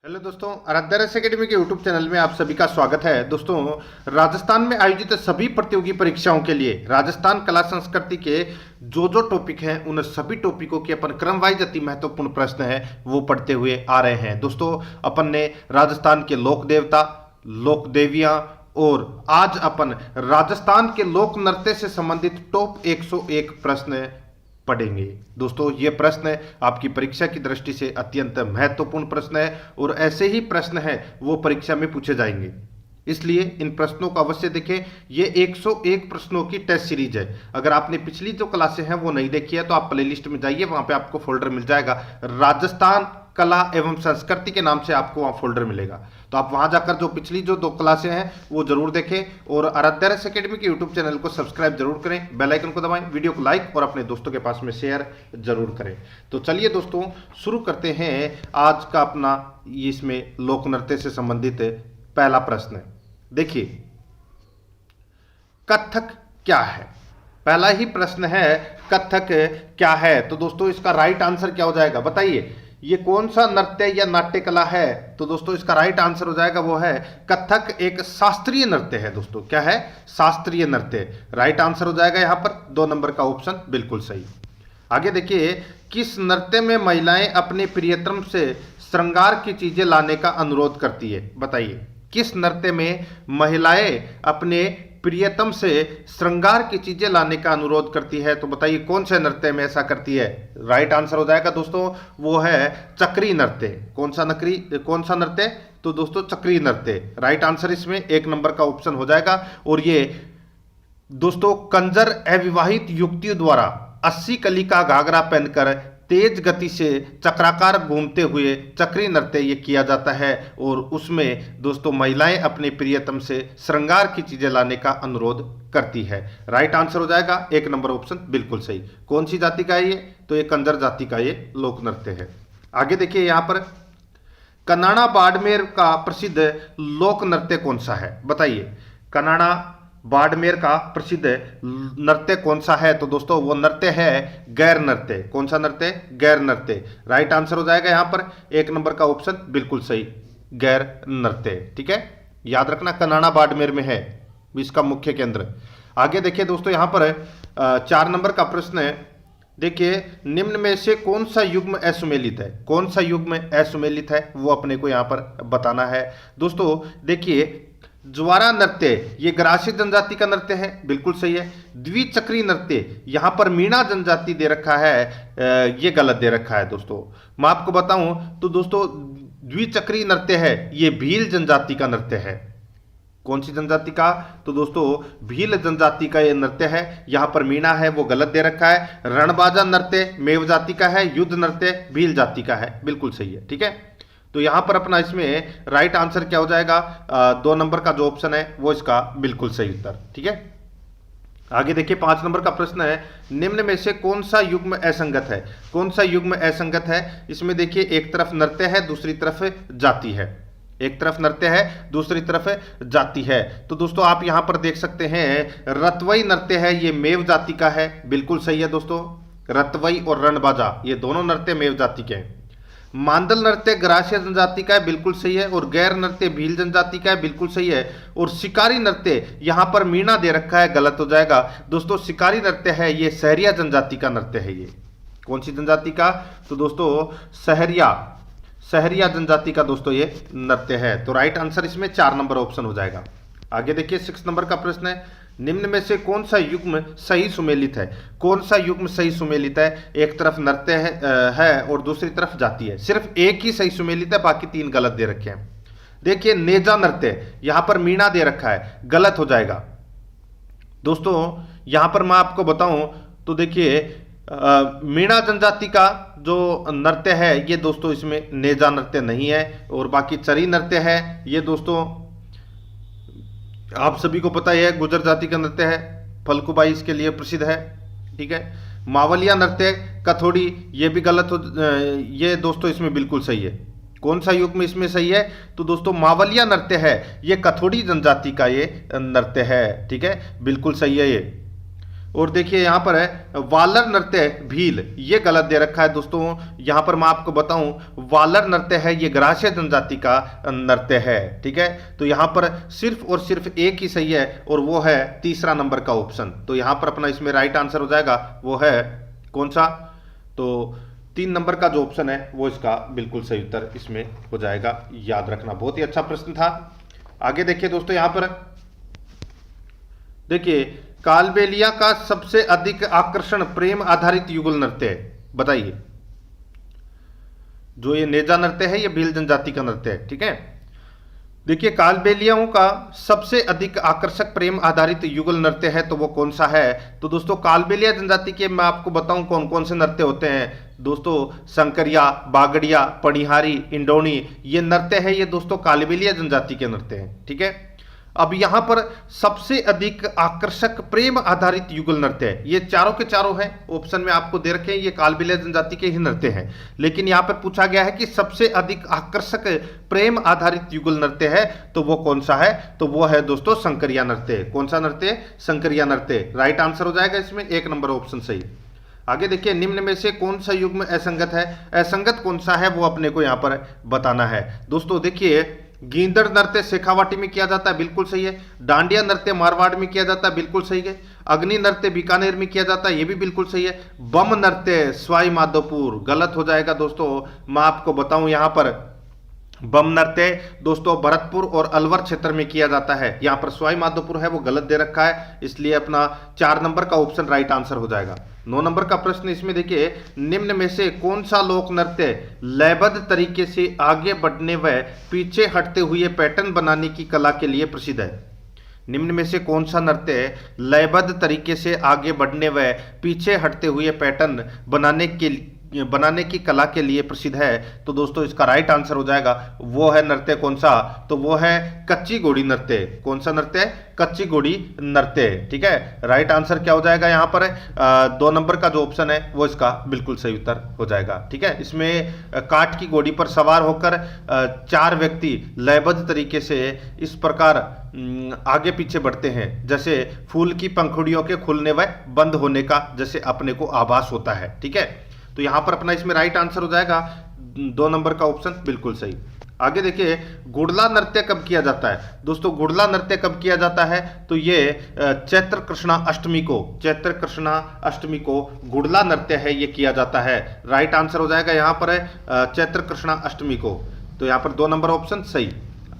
Hello दोस्तों, आराध्या रस academy के यूट्यूब चैनल में आप सभी का स्वागत है। दोस्तों, राजस्थान में आयोजित सभी प्रतियोगी परीक्षाओं के लिए राजस्थान कला संस्कृति के जो टॉपिक हैं उन सभी टॉपिकों के अपन क्रम वाइज अति महत्वपूर्ण प्रश्न हैं वो पढ़ते हुए आ रहे हैं। दोस्तों, अपन ने राजस्थान के लोक देवता, लोक देवियां और आज अपन राजस्थान के लोक नृत्य से संबंधित टॉप 101 प्रश्न पढ़ेंगे। दोस्तों, ये प्रश्न आपकी परीक्षा की दृष्टि से अत्यंत महत्वपूर्ण प्रश्न है और ऐसे ही प्रश्न हैं वो परीक्षा में पूछे जाएंगे, इसलिए इन प्रश्नों को अवश्य देखें। ये 101 प्रश्नों की टेस्ट सीरीज है। अगर आपने पिछली जो क्लासें हैं वो नहीं देखी है तो आप प्लेलिस्ट में जाइए, वहां पे आपको फोल्डर मिल जाएगा राजस्थान कला एवं संस्कृति के नाम से, आपको वहां फोल्डर मिलेगा। तो आप वहां जाकर जो पिछली जो 2 क्लासें हैं वो जरूर देखें और आराध्या रस एकेडमी के यूट्यूब चैनल को सब्सक्राइब जरूर करें, बेल आइकन को दबाएं, वीडियो को लाइक और अपने दोस्तों के पास में शेयर जरूर करें। तो चलिए दोस्तों, शुरू करते हैं आज का अपना इसमें लोक नृत्य से संबंधित पहला प्रश्न। देखिए, कथक क्या है? पहला ही प्रश्न है, कथक क्या है? तो दोस्तों, इसका राइट आंसर क्या हो जाएगा बताइए। ये कौन सा नृत्य या नाट्य कला है? तो दोस्तों, इसका राइट आंसर हो जाएगा वो है कथक। एक शास्त्रीय नृत्य है दोस्तों। क्या है? शास्त्रीय नृत्य। राइट आंसर हो जाएगा यहां पर 2 नंबर का ऑप्शन बिल्कुल सही। आगे देखिए, किस नृत्य में महिलाएं अपने प्रियतम से श्रृंगार की चीजें लाने का अनुरोध करती है? बताइए, किस नृत्य में महिलाएं अपने प्रियतम से श्रृंगार की चीजें लाने का अनुरोध करती है? तो बताइए, कौन से नृत्य में ऐसा करती है? राइट आंसर हो जाएगा दोस्तों वो है चक्री नृत्य। कौन सा नृत्य? तो दोस्तों, चक्री नृत्य। राइट आंसर इसमें 1 नंबर का ऑप्शन हो जाएगा। और ये दोस्तों, कंजर अविवाहित युवतियों द्वारा 80 कली का घाघरा पहनकर तेज गति से चक्राकार घूमते हुए चक्री नृत्य ये किया जाता है और उसमें दोस्तों महिलाएं अपने प्रियतम से श्रृंगार की चीजें लाने का अनुरोध करती है। राइट आंसर हो जाएगा 1 नंबर ऑप्शन बिल्कुल सही। कौन सी जाति का है ये? तो ये कंजर जाति का ये लोक नृत्य है। आगे देखिए, यहां पर कनाड़ा बाड़मेर का प्रसिद्ध लोक नृत्य कौन सा है? बताइए, कनाड़ा बाड़मेर का प्रसिद्ध नृत्य कौन सा है? तो दोस्तों, वो नृत्य है गैर नृत्य। कौन सा नृत्य? गैर नृत्य। राइट आंसर हो जाएगा यहां पर 1 नंबर का ऑप्शन बिल्कुल सही, गैर नृत्य। ठीक है, याद रखना, कनाड़ा बाड़मेर में है इसका मुख्य केंद्र। आगे देखिए दोस्तों, यहां पर 4 नंबर का प्रश्न है। देखिए, निम्न में से कौन सा युग्म असुमेलित है? कौन सा युग्म असुमेलित है वो अपने को यहां पर बताना है। दोस्तों देखिए, ज्वारा नृत्य ये ग्रासीय जनजाति का नृत्य है, बिल्कुल सही है। द्विचक्री नृत्य यहां पर मीणा जनजाति दे रखा है, ये गलत दे रखा है दोस्तों। मैं आपको बताऊं तो दोस्तों, द्विचक्री नृत्य है ये भील जनजाति का नृत्य है। कौन सी जनजाति का? तो दोस्तों, भील जनजाति का ये नृत्य है। यहां पर मीणा है वो गलत दे रखा है। रणबाजा नृत्य मेव जाति का है, युद्ध नृत्य भील जाति का है, बिल्कुल सही है। ठीक है, तो यहां पर अपना इसमें राइट आंसर क्या हो जाएगा? 2 नंबर का जो ऑप्शन है वो इसका बिल्कुल सही उत्तर। ठीक है, आगे देखिए, 5 नंबर का प्रश्न है, निम्न में से कौन सा युग्म असंगत है? कौन सा युग्म असंगत है? इसमें देखिए, एक तरफ नृत्य है, दूसरी तरफ जाति है। एक तरफ नृत्य है, दूसरी तरफ जाति है। तो दोस्तों, आप यहां पर देख सकते हैं रतवई नृत्य है ये मेव जाति का है, बिल्कुल सही है दोस्तों। रतवई और रणबाजा ये दोनों नृत्य मेव जाति के हैं। मांदल नृत्य ग्रासीय जनजाति का है, बिल्कुल सही है। और गैर नृत्य भील जनजाति का है, बिल्कुल सही है। और शिकारी नृत्य यहां पर मीणा दे रखा है, गलत हो जाएगा दोस्तों। शिकारी नृत्य है ये सहरिया जनजाति का नृत्य है। ये कौन सी जनजाति का? तो दोस्तों, सहरिया जनजाति का दोस्तों ये नृत्य है। तो राइट आंसर इसमें 4 नंबर ऑप्शन हो जाएगा। आगे देखिए, 6 नंबर का प्रश्न है, निम्न में से कौन सा युग्म सही सुमेलित है? कौन सा युग्म सही सुमेलित है? एक तरफ नृत्य है और दूसरी तरफ जाति है। सिर्फ एक ही सही सुमेलित है, बाकी 3 गलत दे रखे हैं। देखिए, नेजा नृत्य यहां पर मीणा दे रखा है, गलत हो जाएगा दोस्तों। यहां पर मैं आपको बताऊं तो देखिए, मीणा जनजाति का जो नृत्य है ये दोस्तों इसमें नेजा नृत्य नहीं है। और बाकी चरी नृत्य है ये दोस्तों आप सभी को पता है, गुजर जाति का नृत्य है। फल्गुबाई इसके लिए प्रसिद्ध है। ठीक है, मावलिया नृत्य कथोड़ी ये भी गलत हो, ये दोस्तों इसमें बिल्कुल सही है। कौन सा युग में इसमें सही है? तो दोस्तों, मावलिया नृत्य है ये कथोड़ी जनजाति का ये नृत्य है। ठीक है, बिल्कुल सही है ये। और देखिए यहाँ पर है वालर नृत्य भील, ये गलत दे रखा है दोस्तों। यहाँ पर मैं आपको बताऊं वालर नृत्य है ये ग्रास्य जनजाति का नृत्य है, ठीक है। तो यहाँ पर सिर्फ और सिर्फ एक ही सही है और वो है तीसरा नंबर का ऑप्शन। तो यहाँ पर अपना इसमें राइट आंसर हो जाएगा वो है कौन सा, तो 3 नंबर का जो ऑप्शन है वो इसका बिल्कुल सही उत्तर इसमें हो जाएगा, याद रखना। बहुत ही अच्छा प्रश्न था। आगे देखिए दोस्तों, यहाँ पर देखिए कालबेलिया का सबसे अधिक आकर्षण प्रेम आधारित युगल नृत्य है, बताइए। जो ये नेजा नृत्य है ये भील जनजाति का नृत्य है, ठीक है। देखिए कालबेलियाओं का सबसे अधिक आकर्षक प्रेम आधारित युगल नृत्य है तो वो कौन सा है। तो दोस्तों कालबेलिया जनजाति के मैं आपको बताऊं कौन कौन से नृत्य होते हैं दोस्तों। शंकरिया, बागड़िया, पणिहारी, इंडोनी, ये नृत्य है ये दोस्तों कालबेलिया जनजाति के नृत्य हैं, ठीक है। अब यहां पर सबसे अधिक आकर्षक प्रेम आधारित युगल नृत्य है, ये चारों के चारों हैं, ऑप्शन में आपको दे रखे हैं, ये कालबेलिया जनजाति के ही नृत्य हैं। लेकिन यहां पर पूछा गया है कि सबसे अधिक आकर्षक प्रेम आधारित युगल नृत्य है तो वो कौन सा है, तो वो है दोस्तों शंकरिया नृत्य। कौन सा नृत्य? शंकरिया नृत्य। राइट आंसर हो जाएगा इसमें 1 नंबर ऑप्शन सही। आगे देखिए निम्न में से कौन सा युग्म असंगत है, असंगत कौन सा है वो अपने को यहां पर बताना है। दोस्तों देखिए गींदड़ नृत्य शेखावाटी में किया जाता है, बिल्कुल सही है। डांडिया नृत्य मारवाड़ में किया जाता है, बिल्कुल सही है। अग्नि नृत्य बीकानेर में किया जाता है, ये भी बिल्कुल सही है। बम नृत्य सवाई माधोपुर, गलत हो जाएगा दोस्तों। मैं आपको बताऊं यहां पर बम नृत्य दोस्तों भरतपुर और अलवर क्षेत्र में किया जाता है, यहां पर सवाई माधोपुर है वो गलत दे रखा है, इसलिए अपना 4 नंबर का ऑप्शन राइट आंसर हो जाएगा। 9 नंबर का प्रश्न इसमें देखिए निम्न में से कौन सा लोक नृत्य लयबद्ध तरीके से आगे बढ़ने व पीछे हटते हुए पैटर्न बनाने की कला के लिए प्रसिद्ध है। निम्न में से कौन सा नृत्य लयबद्ध तरीके से आगे बढ़ने व पीछे हटते हुए पैटर्न बनाने की कला के लिए प्रसिद्ध है। तो दोस्तों इसका राइट आंसर हो जाएगा वो है नृत्य कौन सा, तो वो है कच्ची घोड़ी नृत्य। कौन सा नृत्य है? कच्ची घोड़ी नृत्य, ठीक है। राइट आंसर क्या हो जाएगा यहाँ पर 2 नंबर का जो ऑप्शन है वो इसका बिल्कुल सही उत्तर हो जाएगा, ठीक है। इसमें काठ की घोड़ी पर सवार होकर 4 व्यक्ति लयबद्ध तरीके से इस प्रकार आगे पीछे बढ़ते हैं जैसे फूल की पंखुड़ियों के खुलने व बंद होने का जैसे अपने को आभास होता है, ठीक है। तो यहां पर अपना इसमें राइट आंसर हो जाएगा 2 नंबर का ऑप्शन बिल्कुल सही। आगे देखिए गुड़ला नृत्य कब किया जाता है दोस्तों। गुड़ला नृत्य कब किया जाता है तो ये चैत्र कृष्णा अष्टमी को गुड़ला नृत्य है ये किया जाता है। राइट आंसर हो जाएगा यहाँ पर है चैत्र कृष्णा अष्टमी को, तो यहाँ पर 2 नंबर ऑप्शन सही।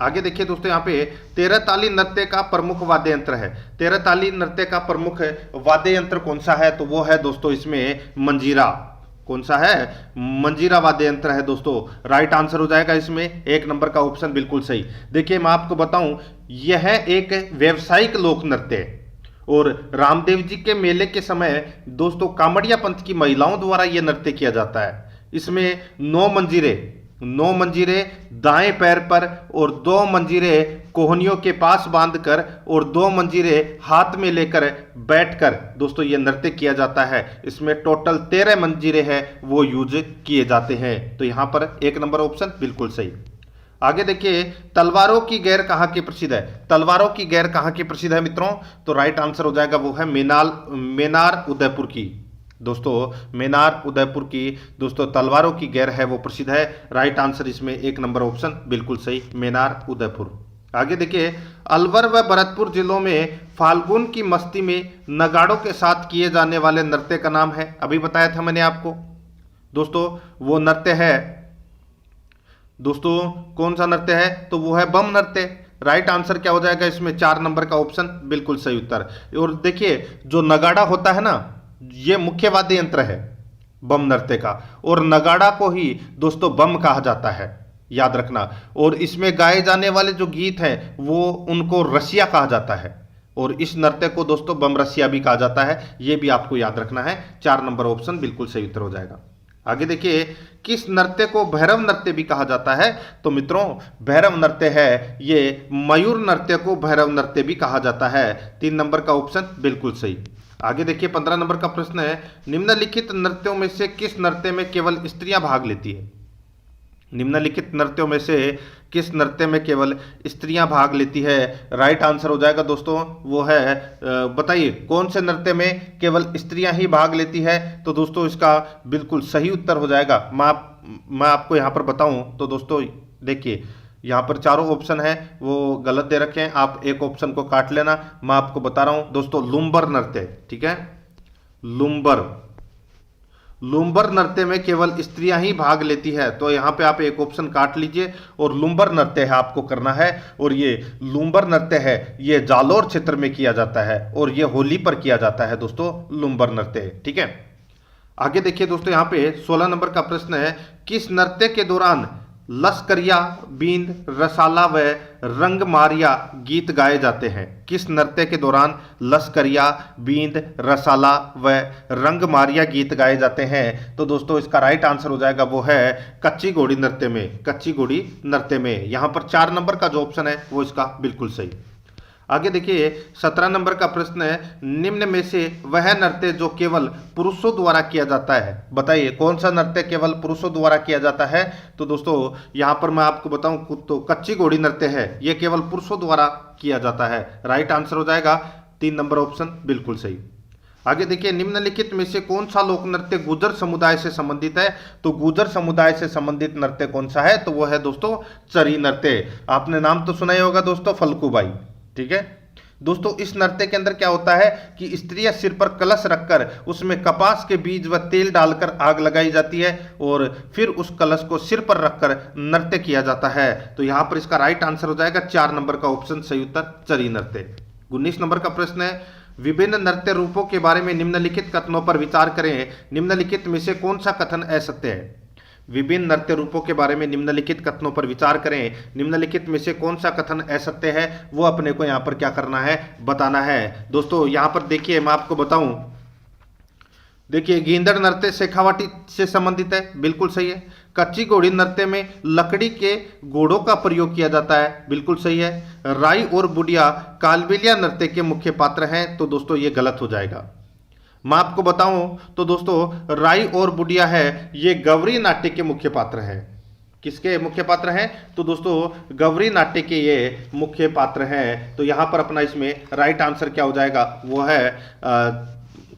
आगे देखिए दोस्तों यहाँ पे 13 ताली नृत्य का प्रमुख वाद्य यंत्र है। 13 ताली नृत्य का प्रमुख वाद्य यंत्र कौन सा है तो वो है दोस्तों इसमें मंजीरा। कौन सा है? मंजीरा वाद्य यंत्र है दोस्तों। राइट आंसर हो जाएगा इसमें 1 नंबर का ऑप्शन बिल्कुल सही। देखिए मैं आपको बताऊं यह एक व्यवसायिक लोक नृत्य है और रामदेव जी के मेले के समय दोस्तों कामड़िया पंथ की महिलाओं द्वारा यह नृत्य किया जाता है। इसमें 9 मंजीरे दाएं पैर पर और 2 मंजीरे कोहनियों के पास बांधकर और 2 मंजीरे हाथ में लेकर बैठकर दोस्तों ये नृत्य किया जाता है। इसमें टोटल 13 मंजीरे हैं वो यूज किए जाते हैं। तो यहां पर 1 नंबर ऑप्शन बिल्कुल सही। आगे देखिए तलवारों की गैर कहां की प्रसिद्ध है। तलवारों की गैर कहां की प्रसिद्ध है मित्रों, तो राइट आंसर हो जाएगा वो है मेनार उदयपुर की। दोस्तों मेनार उदयपुर की दोस्तों तलवारों की गैर है वो प्रसिद्ध है। राइट आंसर इसमें 1 नंबर ऑप्शन बिल्कुल सही, मेनार उदयपुर। आगे देखिए अलवर व भरतपुर जिलों में फाल्गुन की मस्ती में नगाड़ों के साथ किए जाने वाले नृत्य का नाम है, अभी बताया था मैंने आपको दोस्तों, वो नृत्य है दोस्तों कौन सा नृत्य है तो वो है बम नृत्य। राइट आंसर क्या हो जाएगा इसमें 4 नंबर का ऑप्शन बिल्कुल सही उत्तर। और देखिए जो नगाड़ा होता है ना ये मुख्य वाद्य यंत्र है बम नृत्य का, और नगाड़ा को ही दोस्तों बम कहा जाता है, याद रखना। और इसमें गाए जाने वाले जो गीत हैं वो उनको रसिया कहा जाता है और इस नृत्य को दोस्तों बम रसिया भी कहा जाता है, ये भी आपको याद रखना है। 4 नंबर ऑप्शन बिल्कुल सही उत्तर हो जाएगा। आगे देखिए किस नृत्य को भैरव नृत्य भी कहा जाता है तो मित्रों भैरव नृत्य है ये मयूर नृत्य को भैरव नृत्य भी कहा जाता है। 3 नंबर का ऑप्शन बिल्कुल सही। आगे देखिए 15 नंबर का प्रश्न है निम्नलिखित नृत्यों में से किस नृत्य में केवल स्त्रियां भाग लेती है। निम्नलिखित नृत्यों में से किस नृत्य में केवल स्त्रियां भाग लेती है? राइट आंसर हो जाएगा दोस्तों वो है, बताइए कौन से नृत्य में केवल स्त्रियां ही भाग लेती है? तो दोस्तों इसका बिल्कुल सही उत्तर हो जाएगा, मैं आपको यहाँ पर बताऊं तो दोस्तों देखिए यहाँ पर चारों ऑप्शन है वो गलत दे रखे हैं, आप एक ऑप्शन को काट लेना। मैं आपको बता रहा हूं दोस्तों, लुम्बर नृत्य, ठीक है, लुम्बर नृत्य में केवल स्त्रियां ही भाग लेती है, तो यहां पे आप एक ऑप्शन काट लीजिए और लुम्बर नृत्य है आपको करना है। और ये लुम्बर नृत्य है, ये जालोर क्षेत्र में किया जाता है और ये होली पर किया जाता है दोस्तों, लुम्बर नृत्य, ठीक है। आगे देखिए दोस्तों, यहाँ पे 16 नंबर का प्रश्न है, किस नृत्य के दौरान लश्करिया, बींद, रसाला व रंगमारिया गीत गाए जाते हैं? किस नृत्य के दौरान लश्करिया, बींद, रसाला व रंगमारिया गीत गाए जाते हैं? तो दोस्तों इसका राइट आंसर हो जाएगा वो है कच्ची घोड़ी नृत्य में, कच्ची घोड़ी नृत्य में। यहां पर 4 नंबर का जो ऑप्शन है वो इसका बिल्कुल सही। आगे देखिए 17 नंबर का प्रश्न है, निम्न में से वह नृत्य जो केवल पुरुषों द्वारा किया जाता है, बताइए कौन सा नृत्य केवल पुरुषों द्वारा किया जाता है? तो दोस्तों यहां पर मैं आपको बताऊं तो कच्ची घोड़ी नृत्य है, यह केवल पुरुषों द्वारा किया जाता है। राइट आंसर हो जाएगा 3 नंबर ऑप्शन बिल्कुल सही। आगे देखिए, निम्नलिखित में से कौन सा लोक नृत्य गुर्जर समुदाय से संबंधित है? तो गुर्जर समुदाय से संबंधित नृत्य कौन सा है? तो वो है दोस्तों चरी नृत्य। आपने नाम तो सुना ही होगा दोस्तों, फल्गुबाई, ठीक है दोस्तों। इस नृत्य के अंदर क्या होता है कि स्त्रियां सिर पर कलश रखकर उसमें कपास के बीज व तेल डालकर आग लगाई जाती है और फिर उस कलश को सिर पर रखकर नृत्य किया जाता है। तो यहां पर इसका राइट आंसर हो जाएगा 4 नंबर का ऑप्शन सही उत्तर, चरी नृत्य। 19 नंबर का प्रश्न है, विभिन्न नृत्य रूपों के बारे में निम्नलिखित कथनों पर विचार करें, निम्नलिखित में से कौन सा कथन असत्य है? विभिन्न नृत्य रूपों के बारे में निम्नलिखित कथनों पर विचार करें, निम्नलिखित में से कौन सा कथन असत्य है? वो अपने को यहां पर क्या करना है, बताना है। दोस्तों यहां पर देखिए मैं आपको बताऊं, देखिए गींदड़ नृत्य शेखावाटी से संबंधित है, बिल्कुल सही है। कच्ची घोड़ी नृत्य में लकड़ी के घोड़ों का प्रयोग किया जाता है, बिल्कुल सही है। राई और बुढ़िया कालबेलिया नृत्य के मुख्य पात्र हैं, तो दोस्तों ये गलत हो जाएगा। मैं आपको बताऊं तो दोस्तों राई और बुढ़िया है ये गौरी नाट्य के मुख्य पात्र हैं। किसके मुख्य पात्र हैं? तो दोस्तों गौरी नाट्य के ये मुख्य पात्र हैं। तो यहां पर अपना इसमें राइट आंसर क्या हो जाएगा, वो है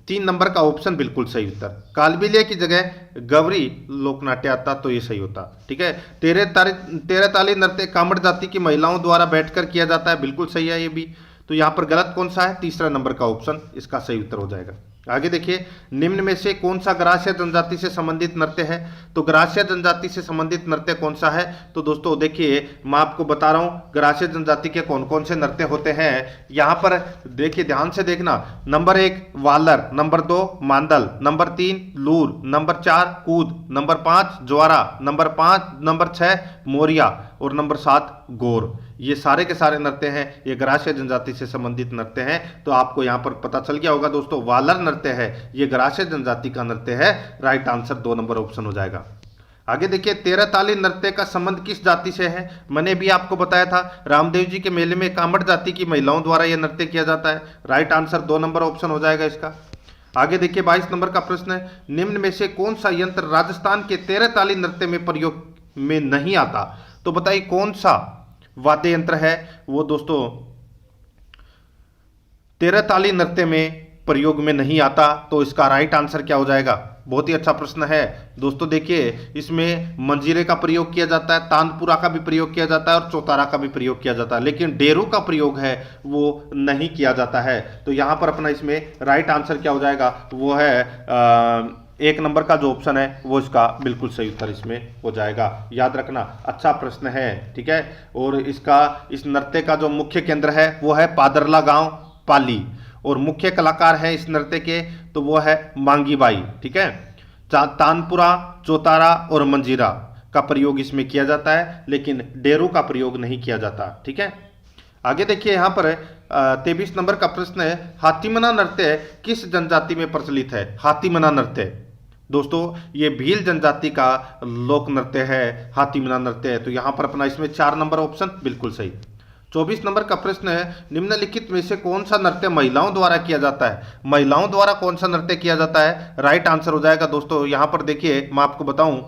3 नंबर का ऑप्शन बिल्कुल सही उत्तर। कालबेलिया की जगह गौरी लोकनाट्य आता तो ये सही होता, ठीक है। तेरह ताली नृत्य कामड़ जाति की महिलाओं द्वारा बैठकर किया जाता है, बिल्कुल सही है ये भी। तो यहां पर गलत कौन सा है? तीसरा नंबर का ऑप्शन इसका सही उत्तर हो जाएगा। आगे देखिए, निम्न में से कौन सा ग्रास्य जनजाति से संबंधित नृत्य है? तो ग्रास्य जनजाति से संबंधित नृत्य कौन सा है? तो दोस्तों देखिए मैं आपको बता रहा हूं ग्रास्य जनजाति के कौन कौन से नृत्य होते हैं। यहां पर देखिए ध्यान से देखना, नंबर 1 वालर, नंबर 2 मांदल, नंबर 3 लूर, नंबर 4 कूद, नंबर 5 ज्वारा, नंबर 6 मोरिया और नंबर 7 गोर। ये सारे के सारे नृत्य हैं, ये ग्रास्य जनजाति से संबंधित नृत्य हैं। तो आपको यहाँ पर पता चल गया होगा दोस्तों, वालर नृत्य है ये ग्रास्य जनजाति का नृत्य है। राइट आंसर 2 नंबर ऑप्शन हो जाएगा। आगे देखिए, 13 ताली नृत्य का संबंध किस जाति से है? मैंने भी आपको बताया था, रामदेव जी के मेले में कामड़ जाति की महिलाओं द्वारा यह नृत्य किया जाता है। राइट आंसर 2 नंबर ऑप्शन हो जाएगा इसका। आगे देखिए 22 नंबर का प्रश्न है, निम्न में से कौन सा यंत्र राजस्थान के 13 ताली नृत्य में प्रयोग में नहीं आता? तो बताइए कौन सा वाद्य यंत्र है वो दोस्तों 13 ताली नृत्य में प्रयोग में नहीं आता? तो इसका राइट आंसर क्या हो जाएगा? बहुत ही अच्छा प्रश्न है दोस्तों। देखिए इसमें मंजीरे का प्रयोग किया जाता है, तानपुरा का भी प्रयोग किया जाता है और चौतारा का भी प्रयोग किया जाता है, लेकिन डेरू का प्रयोग है वो नहीं किया जाता है। तो यहां पर अपना इसमें राइट आंसर क्या हो जाएगा, वो है 1 नंबर का जो ऑप्शन है वो इसका बिल्कुल सही उत्तर इसमें हो जाएगा। याद रखना, अच्छा प्रश्न है, ठीक है। और इस नृत्य का जो मुख्य केंद्र है वो है पादरला गांव पाली, और मुख्य कलाकार है इस नृत्य के तो वो है मांगीबाई, ठीक है। तानपुरा, चौतारा और मंजीरा का प्रयोग इसमें किया जाता है, लेकिन डेरू का प्रयोग नहीं किया जाता, ठीक है। आगे देखिए यहाँ पर 23 नंबर का प्रश्न है, हाथीमना नृत्य किस जनजाति में प्रचलित है? हाथीमना नृत्य दोस्तों ये भील जनजाति का लोक नृत्य है, हाथीमना नृत्य। तो यहां पर अपना इसमें 4 नंबर ऑप्शन बिल्कुल सही। 24 नंबर का प्रश्न है, निम्नलिखित में से कौन सा नृत्य महिलाओं द्वारा किया जाता है? महिलाओं द्वारा कौन सा नृत्य किया जाता है? राइट आंसर हो जाएगा दोस्तों, यहां पर देखिए मैं आपको बताऊं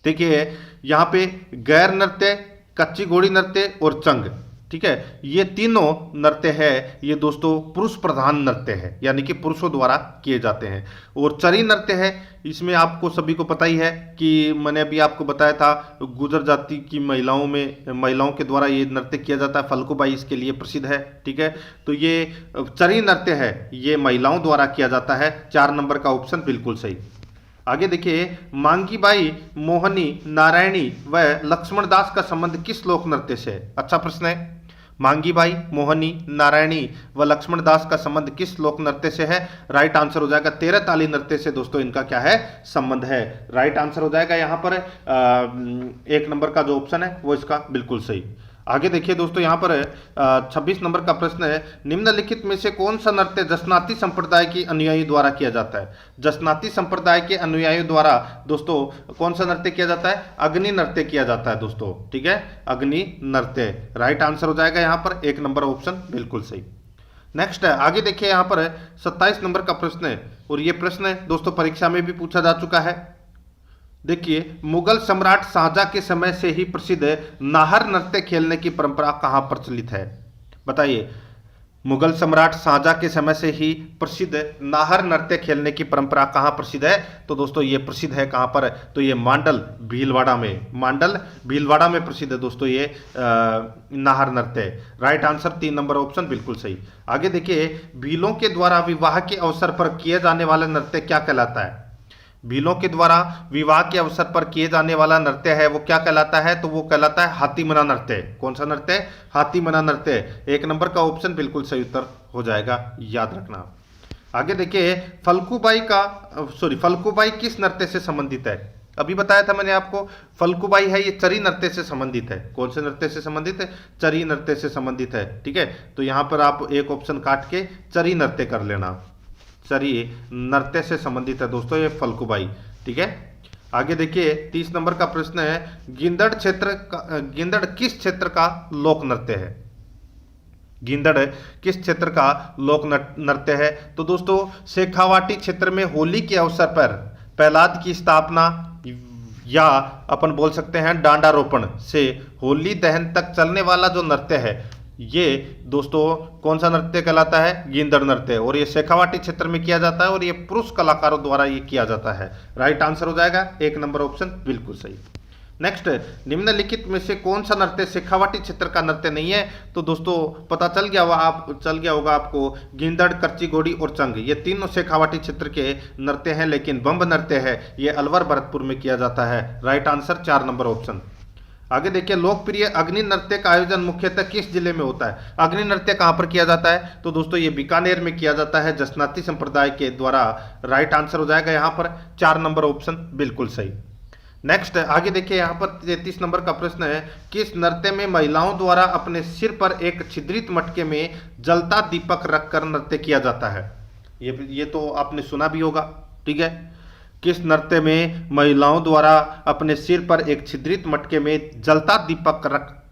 देखिए यहाँ पे गैर नृत्य, कच्ची घोड़ी नृत्य और चंग, ठीक है, ये तीनों नृत्य है ये दोस्तों पुरुष प्रधान नृत्य है, यानी कि पुरुषों द्वारा किए जाते हैं। और चरी नृत्य है, इसमें आपको सभी को पता ही है कि मैंने अभी आपको बताया था गुजर जाति की महिलाओं के द्वारा ये नृत्य किया जाता है, फल्गुबाई इसके लिए प्रसिद्ध है, ठीक है। तो ये चरी नृत्य है, ये महिलाओं द्वारा किया जाता है। 4 नंबर का ऑप्शन बिल्कुल सही। आगे देखिए, मांगी बाई, मोहनी, नारायणी व लक्ष्मण दास का संबंध किस लोक नृत्य से है? अच्छा प्रश्न है। मांगी बाई, मोहनी, नारायणी व लक्ष्मण दास का संबंध किस लोक नृत्य से है? राइट आंसर हो जाएगा तेरह ताली नृत्य से दोस्तों इनका क्या है? संबंध है। राइट आंसर हो जाएगा यहाँ पर 1 नंबर का जो ऑप्शन है वो इसका बिल्कुल सही। आगे देखिए दोस्तों, यहाँ पर 26 नंबर का प्रश्न है, निम्नलिखित में से कौन सा नृत्य जसनाती संप्रदाय के अनुयायी द्वारा किया जाता है? जसनाती संप्रदाय के अनुयायियों द्वारा दोस्तों कौन सा नृत्य किया जाता है? अग्नि नृत्य किया जाता है दोस्तों, ठीक है, अग्नि नृत्य। राइट आंसर हो जाएगा यहाँ पर 1 नंबर ऑप्शन बिल्कुल सही। नेक्स्ट है, आगे देखिए यहाँ पर 27 नंबर का प्रश्न है, और ये प्रश्न दोस्तों परीक्षा में भी पूछा जा चुका है। देखिए, मुगल सम्राट शाहजहां के समय से ही प्रसिद्ध नाहर नृत्य खेलने की परंपरा कहाँ प्रचलित है? बताइए, मुगल सम्राट शाहजहां के समय से ही प्रसिद्ध नाहर नृत्य खेलने की परंपरा कहाँ प्रसिद्ध है? तो दोस्तों ये प्रसिद्ध है कहाँ पर? तो ये मांडल भीलवाड़ा में, मांडल भीलवाड़ा में प्रसिद्ध है दोस्तों ये नाहर नृत्य। राइट आंसर 3 नंबर ऑप्शन बिल्कुल सही। आगे देखिए, भीलों के द्वारा विवाह के अवसर पर किए जाने वाला नृत्य क्या कहलाता है? भीलों के द्वारा विवाह के अवसर पर किए जाने वाला नृत्य है वो क्या कहलाता है? तो वो कहलाता है हाथी मना नृत्य। कौन सा नृत्य? हाथी मना नृत्य। 1 नंबर का ऑप्शन बिल्कुल सही उत्तर हो जाएगा, याद रखना। आगे देखिए, फल्गुबाई किस नृत्य से संबंधित है? अभी बताया था मैंने आपको, फल्गुबाई है ये चरी नृत्य से संबंधित है। कौन से नृत्य से संबंधित है? चरी नृत्य से संबंधित है, ठीक है। तो यहां पर आप एक ऑप्शन काट के चरी नृत्य कर लेना, चरी नृत्य से संबंधित है दोस्तों ये फल्गुबाई, ठीक है। आगे देखिए, 30 नंबर का प्रश्न है, गिंदड़ किस क्षेत्र का लोक नृत्य है? गिंदड़ किस क्षेत्र का लोक नृत्य है? तो दोस्तों शेखावाटी क्षेत्र में होली के अवसर पर प्रहलाद की स्थापना या अपन बोल सकते हैं डांडारोपण से होली दहन तक चलने वाला जो नृत्य है ये दोस्तों कौन सा नृत्य कहलाता है? गिंदड़ नृत्य। और ये शेखावाटी क्षेत्र में किया जाता है और ये पुरुष कलाकारों द्वारा ये किया जाता है। राइट आंसर हो जाएगा 1 नंबर ऑप्शन बिल्कुल सही। नेक्स्ट, निम्नलिखित में से कौन सा नृत्य शेखावाटी क्षेत्र का नृत्य नहीं है? तो दोस्तों पता चल गया होगा आपको, गिंदड़, कच्ची घोड़ी और चंग ये तीनों शेखावाटी क्षेत्र के नृत्य हैं, लेकिन बम्ब नृत्य है ये अलवर भरतपुर में किया जाता है। Right answer 4 number option. आगे देखिए, लोकप्रिय अग्नि नृत्य का आयोजन मुख्यतः किस जिले में होता है? अग्नि नृत्य कहां पर किया जाता है? तो दोस्तों ये बीकानेर में किया जाता है जसनाती संप्रदाय के द्वारा। राइट आंसर हो जाएगा यहां पर 4 नंबर ऑप्शन बिल्कुल सही। नेक्स्ट, आगे देखिए यहाँ पर 33 नंबर का प्रश्न है, किस नृत्य में महिलाओं द्वारा अपने सिर पर एक छिद्रित मटके में जलता दीपक रखकर नृत्य किया जाता है? ये तो आपने सुना भी होगा, ठीक है। किस नृत्य में महिलाओं द्वारा अपने सिर पर एक छिद्रित मटके में जलता दीपक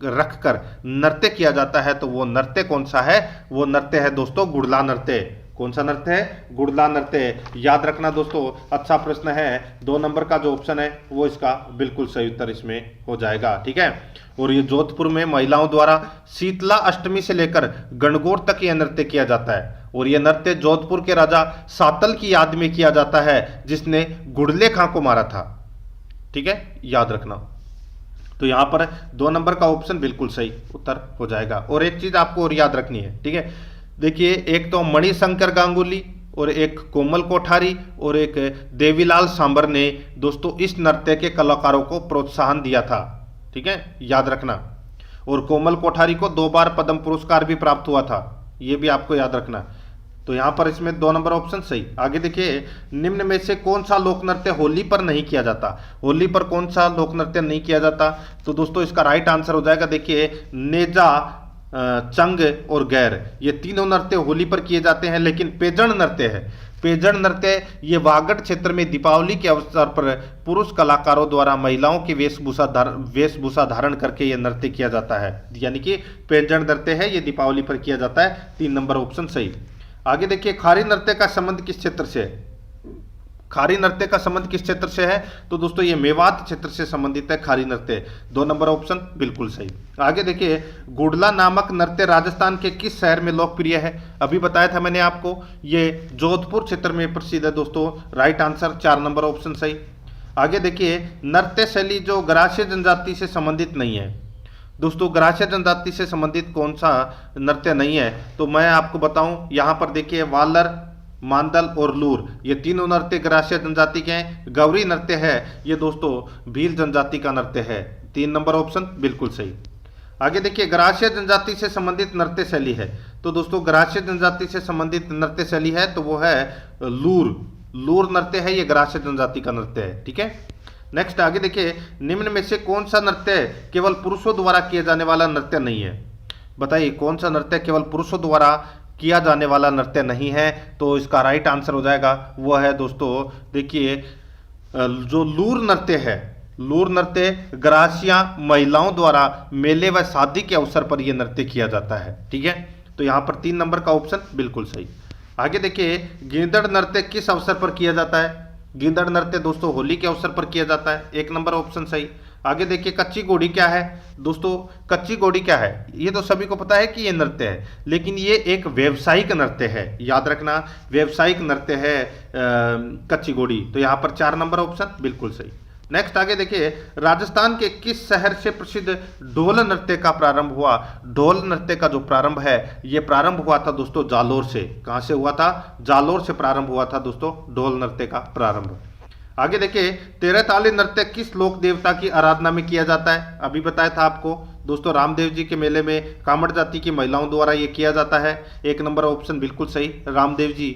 रखकर नृत्य किया जाता है? तो वो नृत्य कौन सा है? वो नृत्य है दोस्तों गुड़ला नृत्य। कौन सा नृत्य है? गुड़ला नृत्य। याद रखना दोस्तों, अच्छा प्रश्न है। 2 नंबर का जो ऑप्शन है वो इसका बिल्कुल सही उत्तर इसमें हो जाएगा, ठीक है। और ये जोधपुर में महिलाओं द्वारा शीतला अष्टमी से लेकर गणगौर तक यह नृत्य किया जाता है। और यह नृत्य जोधपुर के राजा सातल की याद में किया जाता है जिसने गुड़ले खां को मारा था, ठीक है, याद रखना। तो यहां पर 2 नंबर का ऑप्शन बिल्कुल सही उत्तर हो जाएगा। और एक चीज आपको और याद रखनी है, ठीक है। देखिए, एक तो मणिशंकर गांगुली और एक कोमल कोठारी और एक देवीलाल सांबर ने दोस्तों इस नृत्य के कलाकारों को प्रोत्साहन दिया था, ठीक है, याद रखना। और कोमल कोठारी को 2 बार पद्म पुरस्कार भी प्राप्त हुआ था, ये भी आपको याद रखना। तो यहां पर इसमें 2 नंबर ऑप्शन सही। आगे देखिए, निम्न में से कौन सा लोक नृत्य होली पर नहीं किया जाता? होली पर कौन सा लोक नृत्य नहीं किया जाता? तो दोस्तों इसका राइट आंसर हो जाएगा, देखिए, नेजा, चंग और गैर ये तीनों नृत्य होली पर किए जाते हैं, लेकिन पेजण नृत्य है, पेजण नृत्य ये वागड़ क्षेत्र में दीपावली के अवसर पर पुरुष कलाकारों द्वारा महिलाओं की वेशभूषा धारण करके यह नृत्य किया जाता है, यानी कि पेजण नृत्य है ये दीपावली पर किया जाता है। 3 नंबर ऑप्शन सही। आगे देखिए, खारी नृत्य का संबंध किस क्षेत्र से है? खारी नृत्य का संबंध किस क्षेत्र से है? तो दोस्तों ये मेवात क्षेत्र से संबंधित है खारी नृत्य। 2 नंबर ऑप्शन बिल्कुल सही। आगे देखिए, गुडला नामक नृत्य राजस्थान के किस शहर में लोकप्रिय है? अभी बताया था मैंने आपको, ये जोधपुर क्षेत्र में प्रसिद्ध है दोस्तों। राइट आंसर 4 नंबर ऑप्शन सही। आगे देखिए, नृत्य शैली जो ग्रासीय जनजाति से संबंधित नहीं है। दोस्तों ग्रासीय जनजाति से संबंधित कौन सा नृत्य नहीं है? तो मैं आपको बताऊं, यहां पर देखिए वालर, मांदल और लूर, ये तीनों नृत्य ग्रासीय जनजाति के हैं। गौरी नृत्य है ये दोस्तों भील जनजाति का नृत्य है। 3 नंबर ऑप्शन बिल्कुल सही। आगे देखिए, ग्रासीय जनजाति से संबंधित नृत्य शैली है। तो दोस्तों ग्रासीय जनजाति से संबंधित नृत्य शैली है तो वो है लूर। लूर नृत्य है, ये ग्रासीय जनजाति का नृत्य है। ठीक है, नेक्स्ट आगे देखिए, निम्न में से कौन सा नृत्य केवल पुरुषों द्वारा किया जाने वाला नृत्य नहीं है? बताइए कौन सा नृत्य केवल पुरुषों द्वारा किया जाने वाला नृत्य नहीं है? तो इसका राइट आंसर हो जाएगा वो है दोस्तों, देखिए जो लूर नृत्य है, लूर नृत्य ग्रासिया महिलाओं द्वारा मेले व शादी के अवसर पर यह नृत्य किया जाता है। ठीक है, तो यहां पर 3 नंबर का ऑप्शन बिल्कुल सही। आगे देखिए, गींदड़ नृत्य किस अवसर पर किया जाता है? गींदड़ नृत्य दोस्तों होली के अवसर पर किया जाता है। 1 नंबर ऑप्शन सही। आगे देखिए, कच्ची घोड़ी क्या है? दोस्तों कच्ची घोड़ी क्या है? ये तो सभी को पता है कि ये नृत्य है, लेकिन ये एक व्यावसायिक नृत्य है। याद रखना, व्यावसायिक नृत्य है कच्ची घोड़ी। तो यहाँ पर 4 नंबर ऑप्शन बिल्कुल सही। नेक्स्ट आगे देखिए, राजस्थान के किस शहर से प्रसिद्ध ढोल नृत्य का प्रारंभ हुआ? ढोल नृत्य का जो प्रारंभ है ये प्रारंभ हुआ था दोस्तों जालोर से। कहां से हुआ था? जालोर से प्रारंभ हुआ था दोस्तों ढोल नृत्य का प्रारंभ। आगे देखिए, 13 ताली नृत्य किस लोक देवता की आराधना में किया जाता है? अभी बताया था आपको दोस्तों, रामदेव जी के मेले में कामड़ जाति की महिलाओं द्वारा ये किया जाता है। 1 नंबर ऑप्शन बिल्कुल सही, रामदेव जी।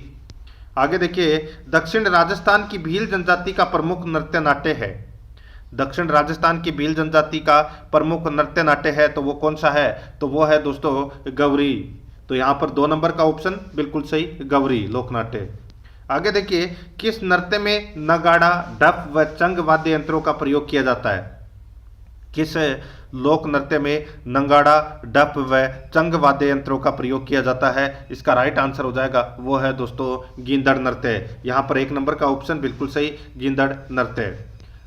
आगे देखिए, दक्षिण राजस्थान की भील जनजाति का प्रमुख नृत्य नाट्य है। दक्षिण राजस्थान की भील जनजाति का प्रमुख नृत्य नाट्य है तो वो कौन सा है? तो वो है दोस्तों गौरी। तो यहाँ पर 2 नंबर का ऑप्शन बिल्कुल सही, गौरी लोकनाट्य। आगे देखिए, किस नृत्य में नगाड़ा, डफ व चंग वाद्य यंत्रों का प्रयोग किया जाता है? किस लोक नृत्य में नगाड़ा, डफ व चंग वाद्य यंत्रों का प्रयोग किया जाता है? इसका राइट आंसर हो जाएगा वो है दोस्तों गींदड़ नृत्य। यहाँ पर 1 नंबर का ऑप्शन बिल्कुल सही, गींदड़ नृत्य।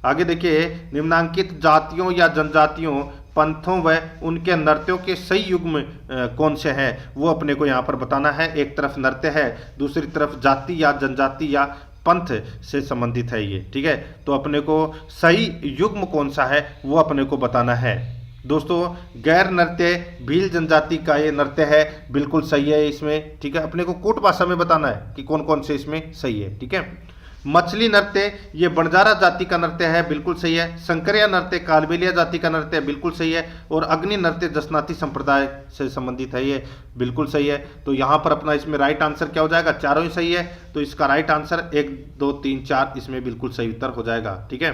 आगे देखिए, निम्नांकित जातियों या जनजातियों, पंथों व उनके नृत्यों के सही युग्म कौन से हैं वो अपने को यहाँ पर बताना है। एक तरफ नृत्य है, दूसरी तरफ जाति या जनजाति या पंथ से संबंधित है ये। ठीक है, तो अपने को सही युग्म कौन सा है वो अपने को बताना है। दोस्तों गैर नृत्य भील जनजाति का ये नृत्य है, बिल्कुल सही है इसमें। ठीक है, अपने को कोट भाषा में बताना है कि कौन कौन से इसमें सही है। ठीक है, मछली नृत्य ये बंजारा जाति का नृत्य है, बिल्कुल सही है। शंकरिया नृत्य कालबेलिया जाति का नृत्य है, बिल्कुल सही है। और अग्नि नृत्य जसनाती संप्रदाय से संबंधित है, ये बिल्कुल सही है। तो यहाँ पर अपना इसमें राइट आंसर क्या हो जाएगा? चारों ही सही है। तो इसका राइट आंसर 1 2 3 4 इसमें बिल्कुल सही उत्तर हो जाएगा। ठीक है,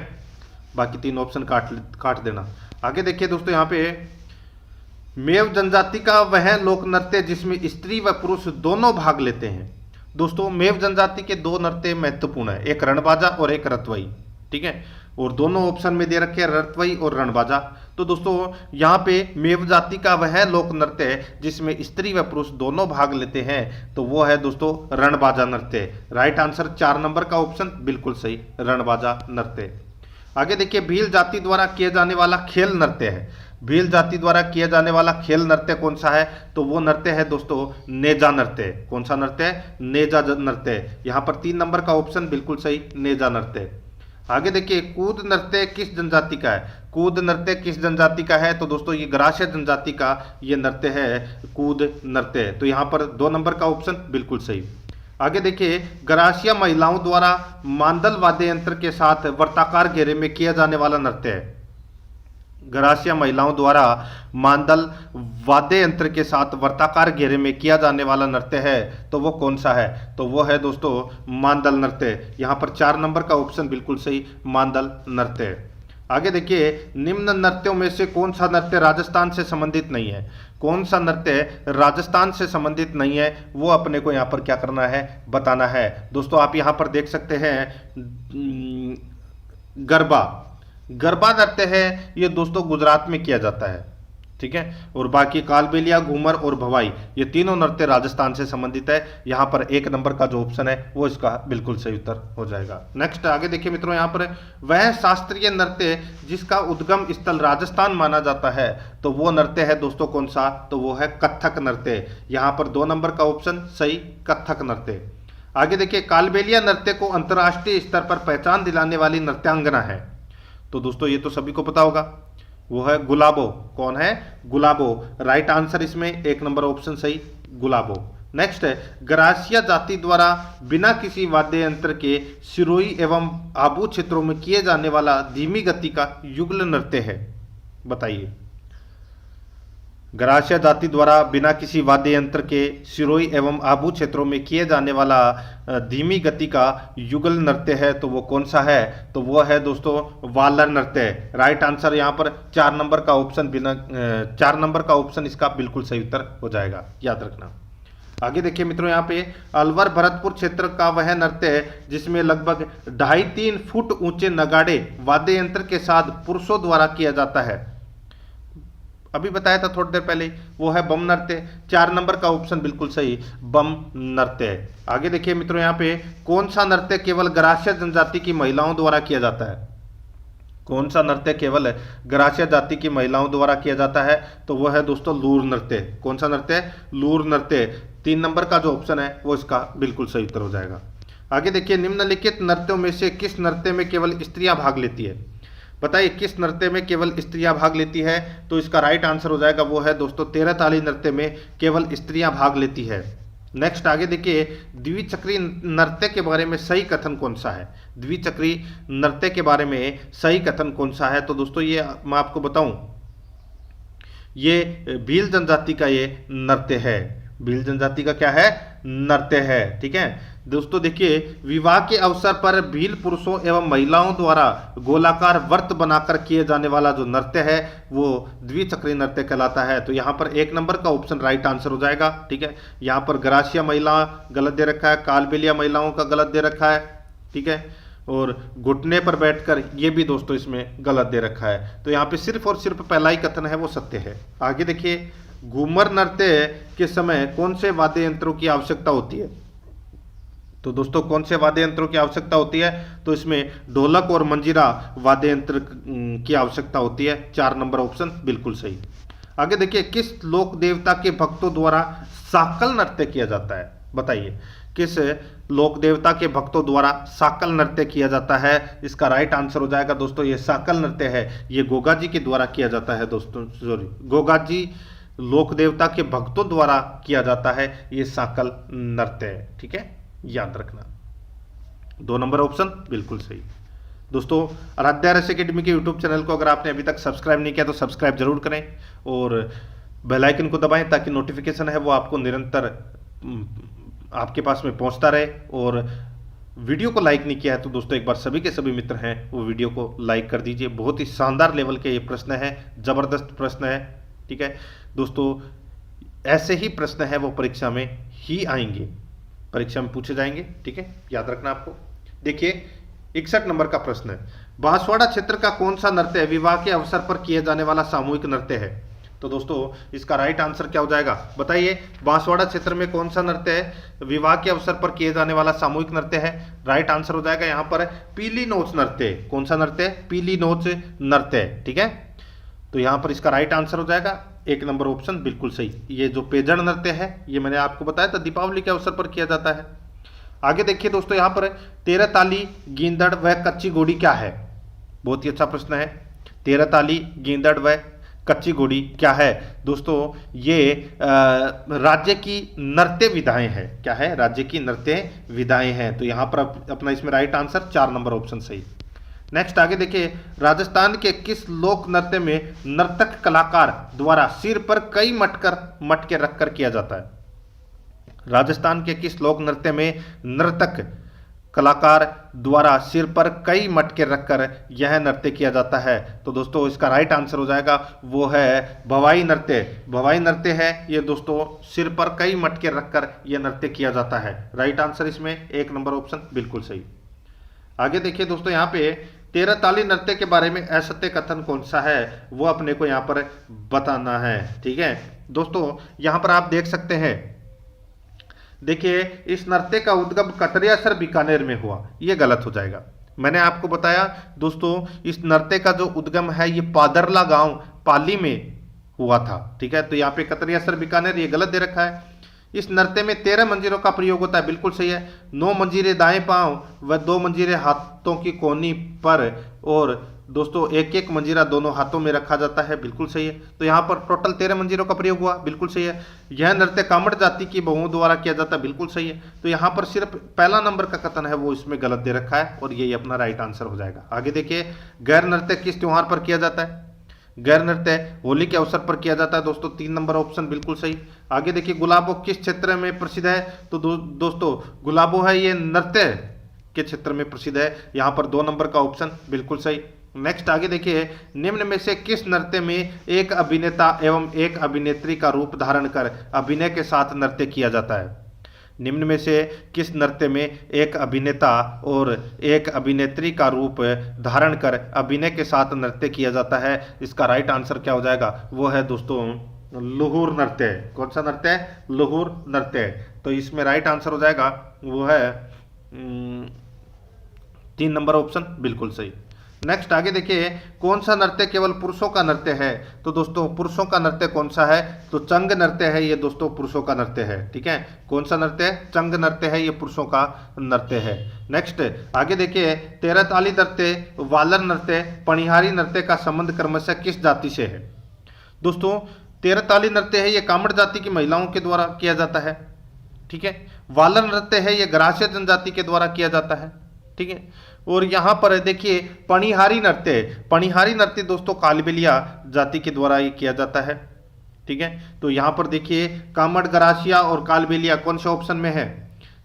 बाकी 3 ऑप्शन काट देना। आगे देखिए दोस्तों, यहाँ पे मेव जनजाति का वह लोक नृत्य जिसमें स्त्री व पुरुष दोनों भाग लेते हैं। दोस्तों मेव जनजाति के 2 नृत्य महत्वपूर्ण है, एक रणबाजा और एक रतवई। ठीक है, और दोनों ऑप्शन में दे रखे हैं रतवई और रणबाजा। तो दोस्तों यहाँ पे मेव जाति का वह लोक नृत्य है जिसमें स्त्री व पुरुष दोनों भाग लेते हैं तो वो है दोस्तों रणबाजा नृत्य। राइट आंसर 4 नंबर का ऑप्शन बिल्कुल सही, रणबाजा नृत्य। आगे देखिए, भील जाति द्वारा किया जाने वाला खेल नृत्य है। भील जाति द्वारा किया जाने वाला खेल नृत्य कौन सा है? तो वो नृत्य है दोस्तों नेजा नृत्य। कौन सा नृत्य है? नेजा नृत्य। यहाँ पर 3 नंबर का ऑप्शन बिल्कुल सही, नेजा नृत्य। आगे देखिए, कूद नृत्य किस जनजाति का है? कूद नृत्य किस जनजाति का है? तो दोस्तों ये ग्रासीय जनजाति का ये नृत्य है, कूद नृत्य। तो यहाँ पर 2 नंबर का ऑप्शन बिल्कुल सही। आगे देखिए, ग्रासीय महिलाओं द्वारा मांदल वाद्य यंत्र के साथ वर्ताकार घेरे में किया जाने वाला नृत्य है। ग्रासीय महिलाओं द्वारा मांदल वाद्य यंत्र के साथ वर्ताकार घेरे में किया जाने वाला नृत्य है तो वो कौन सा है? तो वो है दोस्तों मांदल नृत्य। यहाँ पर 4 नंबर का ऑप्शन बिल्कुल सही, मांदल नृत्य। आगे देखिए, निम्न नृत्यों में से कौन सा नृत्य राजस्थान से संबंधित नहीं है? कौन सा नृत्य राजस्थान से संबंधित नहीं है वो अपने को यहाँ पर क्या करना है? बताना है। दोस्तों आप यहाँ पर देख सकते हैं गरबा। गरबा नृत्य है ये दोस्तों गुजरात में किया जाता है। ठीक है। और बाकी कालबेलिया, घूमर और भवाई, ये तीनों नृत्य राजस्थान से संबंधित है। यहाँ पर 1 नंबर का जो ऑप्शन है वो इसका बिल्कुल सही उत्तर हो जाएगा। नेक्स्ट आगे देखिए मित्रों, यहाँ पर वह शास्त्रीय नृत्य जिसका उद्गम स्थल राजस्थान माना जाता है, तो वो नृत्य है दोस्तों कौन सा, तो वो है कथक नृत्य। यहाँ पर 2 नंबर का ऑप्शन सही, कथक नृत्य। आगे देखिए, कालबेलिया नृत्य को अंतर्राष्ट्रीय स्तर पर पहचान दिलाने वाली नृत्यांगना है, तो दोस्तों ये तो सभी को पता होगा, वो है गुलाबो। कौन है, गुलाबो। राइट आंसर इसमें 1 नंबर ऑप्शन सही, गुलाबो। नेक्स्ट है, गरासिया जाति द्वारा बिना किसी वाद्य यंत्र के सिरोही एवं आबू क्षेत्रों में किए जाने वाला धीमी गति का युगल नृत्य है, बताइए। गरासिया जाति द्वारा बिना किसी वाद्य यंत्र के सिरोही एवं आबू क्षेत्रों में किए जाने वाला धीमी गति का युगल नृत्य है, तो वो कौन सा है, तो वो है दोस्तों वालर नृत्य। राइट आंसर यहाँ पर 4 नंबर का ऑप्शन, बिना 4 नंबर का ऑप्शन इसका बिल्कुल सही उत्तर हो जाएगा, याद रखना। आगे देखिए मित्रों, यहाँ पे अलवर भरतपुर क्षेत्र का वह नृत्य है जिसमें लगभग 2.5-3 फुट ऊंचे नगाड़े वाद्य यंत्र के साथ पुरुषों द्वारा किया जाता है, अभी बताया था थोड़ी देर पहले, वो है बम नृत्य। 4 नंबर का ऑप्शन बिल्कुल सही, बम नृत्य। आगे देखिए मित्रों, यहाँ पे कौन सा नृत्य केवल गरासिया जनजाति की महिलाओं द्वारा किया जाता है, कौन सा नृत्य केवल गरासिया जाति की महिलाओं द्वारा किया जाता है, तो वह है दोस्तों लूर नृत्य। कौन सा नृत्य, लूर नृत्य। 3 नंबर का जो ऑप्शन है वो इसका बिल्कुल सही उत्तर हो जाएगा। आगे देखिए, निम्नलिखित नृत्यों में से किस नृत्य में केवल स्त्रियां भाग लेती है, बताइए किस नृत्य में केवल स्त्रियां भाग लेती है, तो इसका राइट आंसर हो जाएगा वो है दोस्तों 13 ताली नृत्य में केवल स्त्रियां भाग लेती है। नेक्स्ट आगे देखिए, द्विचक्री नृत्य के बारे में सही कथन कौन सा है, द्विचक्री नृत्य के बारे में सही कथन कौन सा है, तो दोस्तों ये मैं आपको बताऊं, ये भील जनजाति का ये नृत्य है, भील जनजाति का क्या है, नृत्य है, ठीक है दोस्तों। देखिए, विवाह के अवसर पर भील पुरुषों एवं महिलाओं द्वारा गोलाकार व्रत बनाकर किए जाने वाला जो नृत्य है वो द्विचक्री नृत्य कहलाता है, तो यहाँ पर 1 नंबर का ऑप्शन राइट आंसर हो जाएगा, ठीक है। यहाँ पर गरासिया महिला गलत दे रखा है, कालबेलिया महिलाओं का गलत दे रखा है, ठीक है, और घुटने पर बैठकर ये भी दोस्तों इसमें गलत दे रखा है, तो यहाँ पे सिर्फ और सिर्फ पहला ही कथन है वो सत्य है। आगे देखिए, घूमर नृत्य के समय कौन से वाद्य यंत्रों की आवश्यकता होती है, तो दोस्तों कौन से वाद्य यंत्रों की आवश्यकता होती है, तो इसमें ढोलक और मंजीरा वाद्य यंत्र की आवश्यकता होती है। 4 नंबर ऑप्शन बिल्कुल सही। आगे देखिए, किस लोक देवता के भक्तों द्वारा साकल नृत्य किया जाता है, बताइए किस लोक देवता के भक्तों द्वारा साकल नृत्य किया जाता है, इसका राइट आंसर हो जाएगा दोस्तों ये साकल नृत्य है, ये गोगा जी के द्वारा किया जाता है दोस्तों, सॉरी गोगा जी लोक देवता के भक्तों द्वारा किया जाता है ये साकल नृत्य है, ठीक है, याद रखना। 2 नंबर ऑप्शन बिल्कुल सही। दोस्तों, आराध्या रस एकेडमी के यूट्यूब चैनल को अगर आपने अभी तक सब्सक्राइब नहीं किया तो सब्सक्राइब जरूर करें और बेल आइकन को दबाएं ताकि नोटिफिकेशन है वो आपको निरंतर आपके पास में पहुंचता रहे। और वीडियो को लाइक नहीं किया है तो दोस्तों एक बार सभी के सभी मित्र हैं वो वीडियो को लाइक कर दीजिए। बहुत ही शानदार लेवल के ये प्रश्न है, जबरदस्त प्रश्न है, ठीक है दोस्तों। ऐसे ही प्रश्न है वो परीक्षा में ही आएंगे, परीक्षा में पूछे जाएंगे, ठीक है, याद रखना आपको। देखिए 61 नंबर का प्रश्न है, बांसवाड़ा क्षेत्र का कौन सा नृत्य विवाह के अवसर पर किए जाने वाला सामूहिक नृत्य है, तो दोस्तों इसका राइट आंसर क्या हो जाएगा, बताइए बांसवाड़ा क्षेत्र में कौन सा नृत्य है विवाह के अवसर पर किए जाने वाला सामूहिक नृत्य है। राइट आंसर हो जाएगा यहाँ पर पीली नोच नृत्य। कौन सा नृत्य, पीली नोच नृत्य, ठीक है, तो यहाँ पर इसका राइट आंसर हो जाएगा 1 नंबर ऑप्शन बिल्कुल सही। ये जो पेजड़ नृत्य है ये मैंने आपको बताया था दीपावली के अवसर पर किया जाता है। आगे देखिए दोस्तों, यहाँ पर 13 ताली गेंदड़ व कच्ची घोड़ी क्या है, बहुत ही अच्छा प्रश्न है। 13 ताली गेंदड़ व कच्ची घोड़ी क्या है दोस्तों, ये राज्य की नृत्य विधाएं हैं। क्या है, राज्य की नृत्य विधाएं हैं, तो यहाँ पर अपना इसमें राइट आंसर 4 नंबर ऑप्शन सही। नेक्स्ट आगे देखिए, राजस्थान के किस लोक नृत्य में नर्तक कलाकार द्वारा सिर पर कई मटके रखकर किया जाता है। राजस्थान के किस लोक नृत्य में नर्तक कलाकार द्वारा सिर पर कई मटके रखकर यह नृत्य किया जाता है, तो दोस्तों इसका राइट आंसर हो जाएगा वो है भवाई नृत्य। भवाई नृत्य है ये दोस्तों, सिर पर कई मटके रखकर यह नृत्य किया जाता है। राइट आंसर इसमें 1 नंबर ऑप्शन बिल्कुल सही। आगे देखिए दोस्तों, यहाँ पे 13 ताली नृत्य के बारे में असत्य कथन कौन सा है वो अपने को यहाँ पर बताना है। ठीक है दोस्तों, यहाँ पर आप देख सकते हैं, देखिए इस नृत्य का उद्गम कटरियासर बीकानेर में हुआ, ये गलत हो जाएगा। मैंने आपको बताया दोस्तों इस नृत्य का जो उद्गम है ये पादरला गांव पाली में हुआ था। ठीक है, तो यहाँ पे कतरियासर बीकानेर ये गलत दे रखा है। इस नृत्य में 13 मंजीरों का प्रयोग होता है, बिल्कुल सही है। 9 मंजीरे दाएं पांव व 2 मंजीरे हाथों की कोहनी पर, और दोस्तों एक एक मंजीरा दोनों हाथों में रखा जाता है, बिल्कुल सही है। तो यहाँ पर टोटल 13 मंजीरों का प्रयोग हुआ, बिल्कुल सही है। यह नृत्य कामड़ जाति की बहुओं द्वारा किया जाता है, बिल्कुल सही है। तो यहाँ पर सिर्फ पहला नंबर का कथन है वो इसमें गलत दे रखा है और यही अपना राइट आंसर हो जाएगा। आगे देखिए, गैर नृत्य किस त्योहार पर किया जाता है? गैर नृत्य होली के अवसर पर किया जाता है दोस्तों, 3 नंबर ऑप्शन बिल्कुल सही। आगे देखिए, गुलाबो किस क्षेत्र में प्रसिद्ध है? तो दोस्तों गुलाबो है ये नृत्य के क्षेत्र में प्रसिद्ध है, यहाँ पर 2 नंबर का ऑप्शन बिल्कुल सही। नेक्स्ट आगे देखिए, निम्न में से किस नृत्य में एक अभिनेता एवं एक अभिनेत्री का रूप धारण कर अभिनय के साथ नृत्य किया जाता है? निम्न में से किस नृत्य में एक अभिनेता और एक अभिनेत्री का रूप धारण कर अभिनय के साथ नृत्य किया जाता है? इसका राइट आंसर क्या हो जाएगा? वो है दोस्तों लुहुर नृत्य। कौन सा नृत्य है? लुहुर नृत्य। तो इसमें राइट आंसर हो जाएगा वो है 3 नंबर ऑप्शन बिल्कुल सही। नेक्स्ट आगे देखिए, कौन सा नृत्य केवल पुरुषों का नृत्य है? तो दोस्तों पुरुषों का नृत्य कौन सा है? तो चंग नृत्य है ये दोस्तों, पुरुषों का नृत्य है। ठीक है, कौन सा नृत्य है? चंग नृत्य है, ये पुरुषों का नृत्य है। नेक्स्ट आगे देखिए, 13 ताली नृत्य, वालर नृत्य, पणिहारी नृत्य का संबंध क्रमशः किस जाति से है? दोस्तों 13 ताली नृत्य है ये कामड़ जाति की महिलाओं के द्वारा किया जाता है। ठीक है, वालर नृत्य है ये ग्रास्य जनजाति के द्वारा किया जाता है। ठीक है, और यहाँ पर देखिए पणिहारी नृत्य, पणिहारी नृत्य दोस्तों कालबेलिया जाति के द्वारा ये किया जाता है। ठीक है, तो यहाँ पर देखिए कामड़, गरासिया और कालबेलिया कौन से ऑप्शन में है?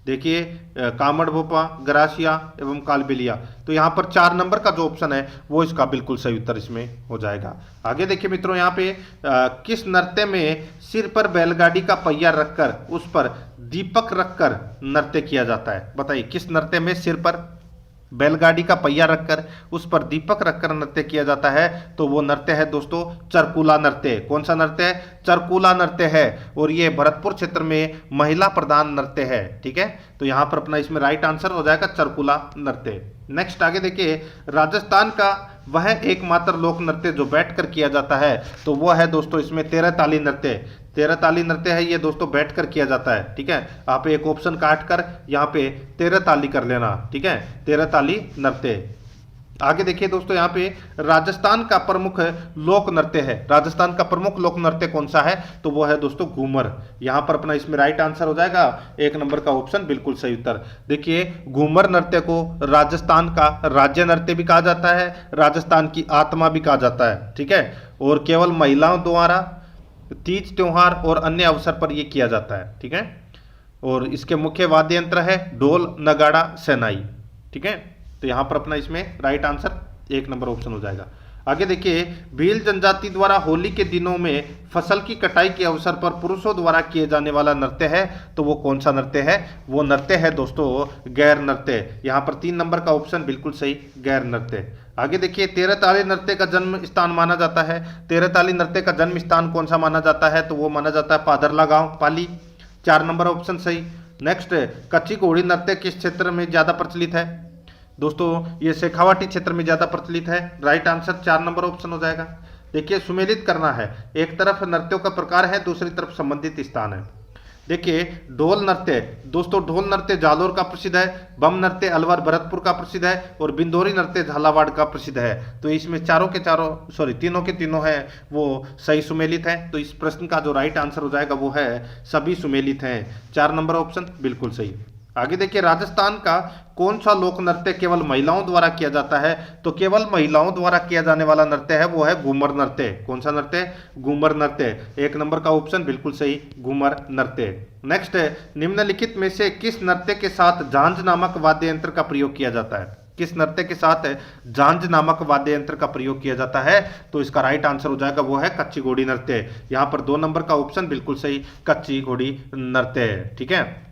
देखिए कामड़ भोपा, गरासिया एवं कालबेलिया। तो यहाँ पर 4 नंबर का जो ऑप्शन है वो इसका बिल्कुल सही उत्तर इसमें हो जाएगा। आगे देखिए मित्रों, यहाँ पे किस नृत्य में सिर पर बैलगाड़ी का पहिया रखकर उस पर दीपक रखकर नृत्य किया जाता है? बताइए किस नृत्य में सिर पर बैलगाड़ी का पहिया रखकर उस पर दीपक रखकर नृत्य किया जाता है? तो वो नृत्य है दोस्तों चरकुला नृत्य। कौन सा नृत्य है? चरकुला नृत्य है, और ये भरतपुर क्षेत्र में महिला प्रधान नृत्य है। ठीक है, तो यहाँ पर अपना इसमें राइट आंसर हो जाएगा चरकुला नृत्य। नेक्स्ट आगे देखिए, राजस्थान का वह एकमात्र लोक नृत्य जो बैठकर किया जाता है, तो वो है दोस्तों इसमें 13 ताली नृत्य। 13 ताली नृत्य है ये दोस्तों बैठकर किया जाता है। ठीक है, आप एक ऑप्शन काट कर यहाँ पे 13 ताली कर लेना। ठीक है, 13 ताली नृत्य। आगे देखिए दोस्तों, यहाँ पे राजस्थान का प्रमुख लोक नृत्य है। राजस्थान का प्रमुख लोक नृत्य कौन सा है? तो वो है दोस्तों घूमर। यहाँ पर अपना इसमें राइट आंसर हो जाएगा 1 नंबर का ऑप्शन बिल्कुल सही उत्तर। देखिए घूमर नृत्य को राजस्थान का राज्य नृत्य भी कहा जाता है, राजस्थान की आत्मा भी कहा जाता है। ठीक है, और केवल महिलाओं द्वारा तीज त्योहार और अन्य अवसर पर यह किया जाता है। ठीक है, और इसके मुख्य वाद्य यंत्र है ढोल, नगाड़ा, शहनाई। ठीक है, तो यहां पर अपना इसमें राइट आंसर 1 नंबर ऑप्शन हो जाएगा। आगे देखिए, भील जनजाति द्वारा होली के दिनों में फसल की कटाई के अवसर पर पुरुषों द्वारा किए जाने वाला नृत्य है, तो वो कौन सा नृत्य है? वो नृत्य है दोस्तों गैर नृत्य। यहाँ पर 3 नंबर का ऑप्शन बिल्कुल सही, गैर नृत्य। आगे देखिए, 13 ताली नृत्य का जन्म स्थान माना जाता है। 13 ताली नृत्य का जन्म स्थान कौन सा माना जाता है? तो वो माना जाता है पादरला गांव पाली। 4 नंबर ऑप्शन सही। नेक्स्ट, कच्ची घोड़ी नृत्य किस क्षेत्र में ज्यादा प्रचलित है? दोस्तों ये शेखावाटी क्षेत्र में ज्यादा प्रचलित है। राइट आंसर 4 नंबर ऑप्शन हो जाएगा। देखिए सुमेलित करना है, एक तरफ नृत्यों का प्रकार है, दूसरी तरफ संबंधित स्थान है। देखिए ढोल नृत्य, दोस्तों ढोल नृत्य जालोर का प्रसिद्ध है, बम नृत्य अलवर भरतपुर का प्रसिद्ध है, और बिंदोरी नृत्य झालावाड़ का प्रसिद्ध है। तो इसमें तीनों के तीनों है वो सही सुमेलित है। तो इस प्रश्न का जो राइट आंसर हो जाएगा वो है सभी सुमेलित हैं। 4 नंबर ऑप्शन बिल्कुल सही। आगे देखिए, राजस्थान का कौन सा लोक नृत्य केवल महिलाओं द्वारा किया जाता है? तो केवल महिलाओं द्वारा किया जाने वाला नृत्य है वो है घूमर नृत्य। कौन सा नृत्य? घूमर नृत्य। 1 नंबर का ऑप्शन बिल्कुल सही, घूमर नृत्य। नेक्स्ट, निम्नलिखित में से किस नृत्य के साथ झांझ नामक वाद्य यंत्र का प्रयोग किया जाता है? किस नृत्य के साथ झांझ नामक वाद्य यंत्र का प्रयोग किया जाता है? तो इसका राइट आंसर हो जाएगा वो है कच्ची घोड़ी नृत्य। यहाँ पर 2 नंबर का ऑप्शन बिल्कुल सही, कच्ची घोड़ी नृत्य। ठीक है,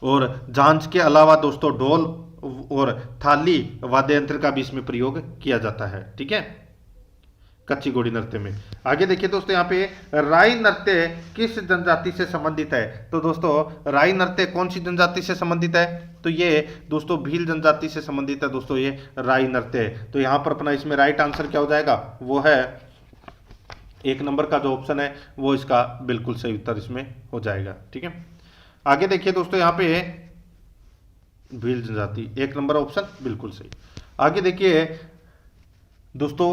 और झांझ के अलावा दोस्तों ढोल और थाली वाद्य यंत्र का भी इसमें प्रयोग किया जाता है। ठीक है, कच्ची घोड़ी नृत्य में। आगे देखिए दोस्तों, यहाँ पे राई नृत्य किस जनजाति से संबंधित है? तो दोस्तों राई नृत्य कौन सी जनजाति से संबंधित है? तो ये दोस्तों भील जनजाति से संबंधित है दोस्तों, ये राई नृत्य। तो यहाँ पर अपना इसमें राइट आंसर क्या हो जाएगा? वो है 1 नंबर का जो ऑप्शन है वो इसका बिल्कुल सही उत्तर इसमें हो जाएगा। ठीक है, आगे देखिए दोस्तों, यहाँ पे भील जनजाति 1 नंबर ऑप्शन बिल्कुल सही। आगे देखिए दोस्तों,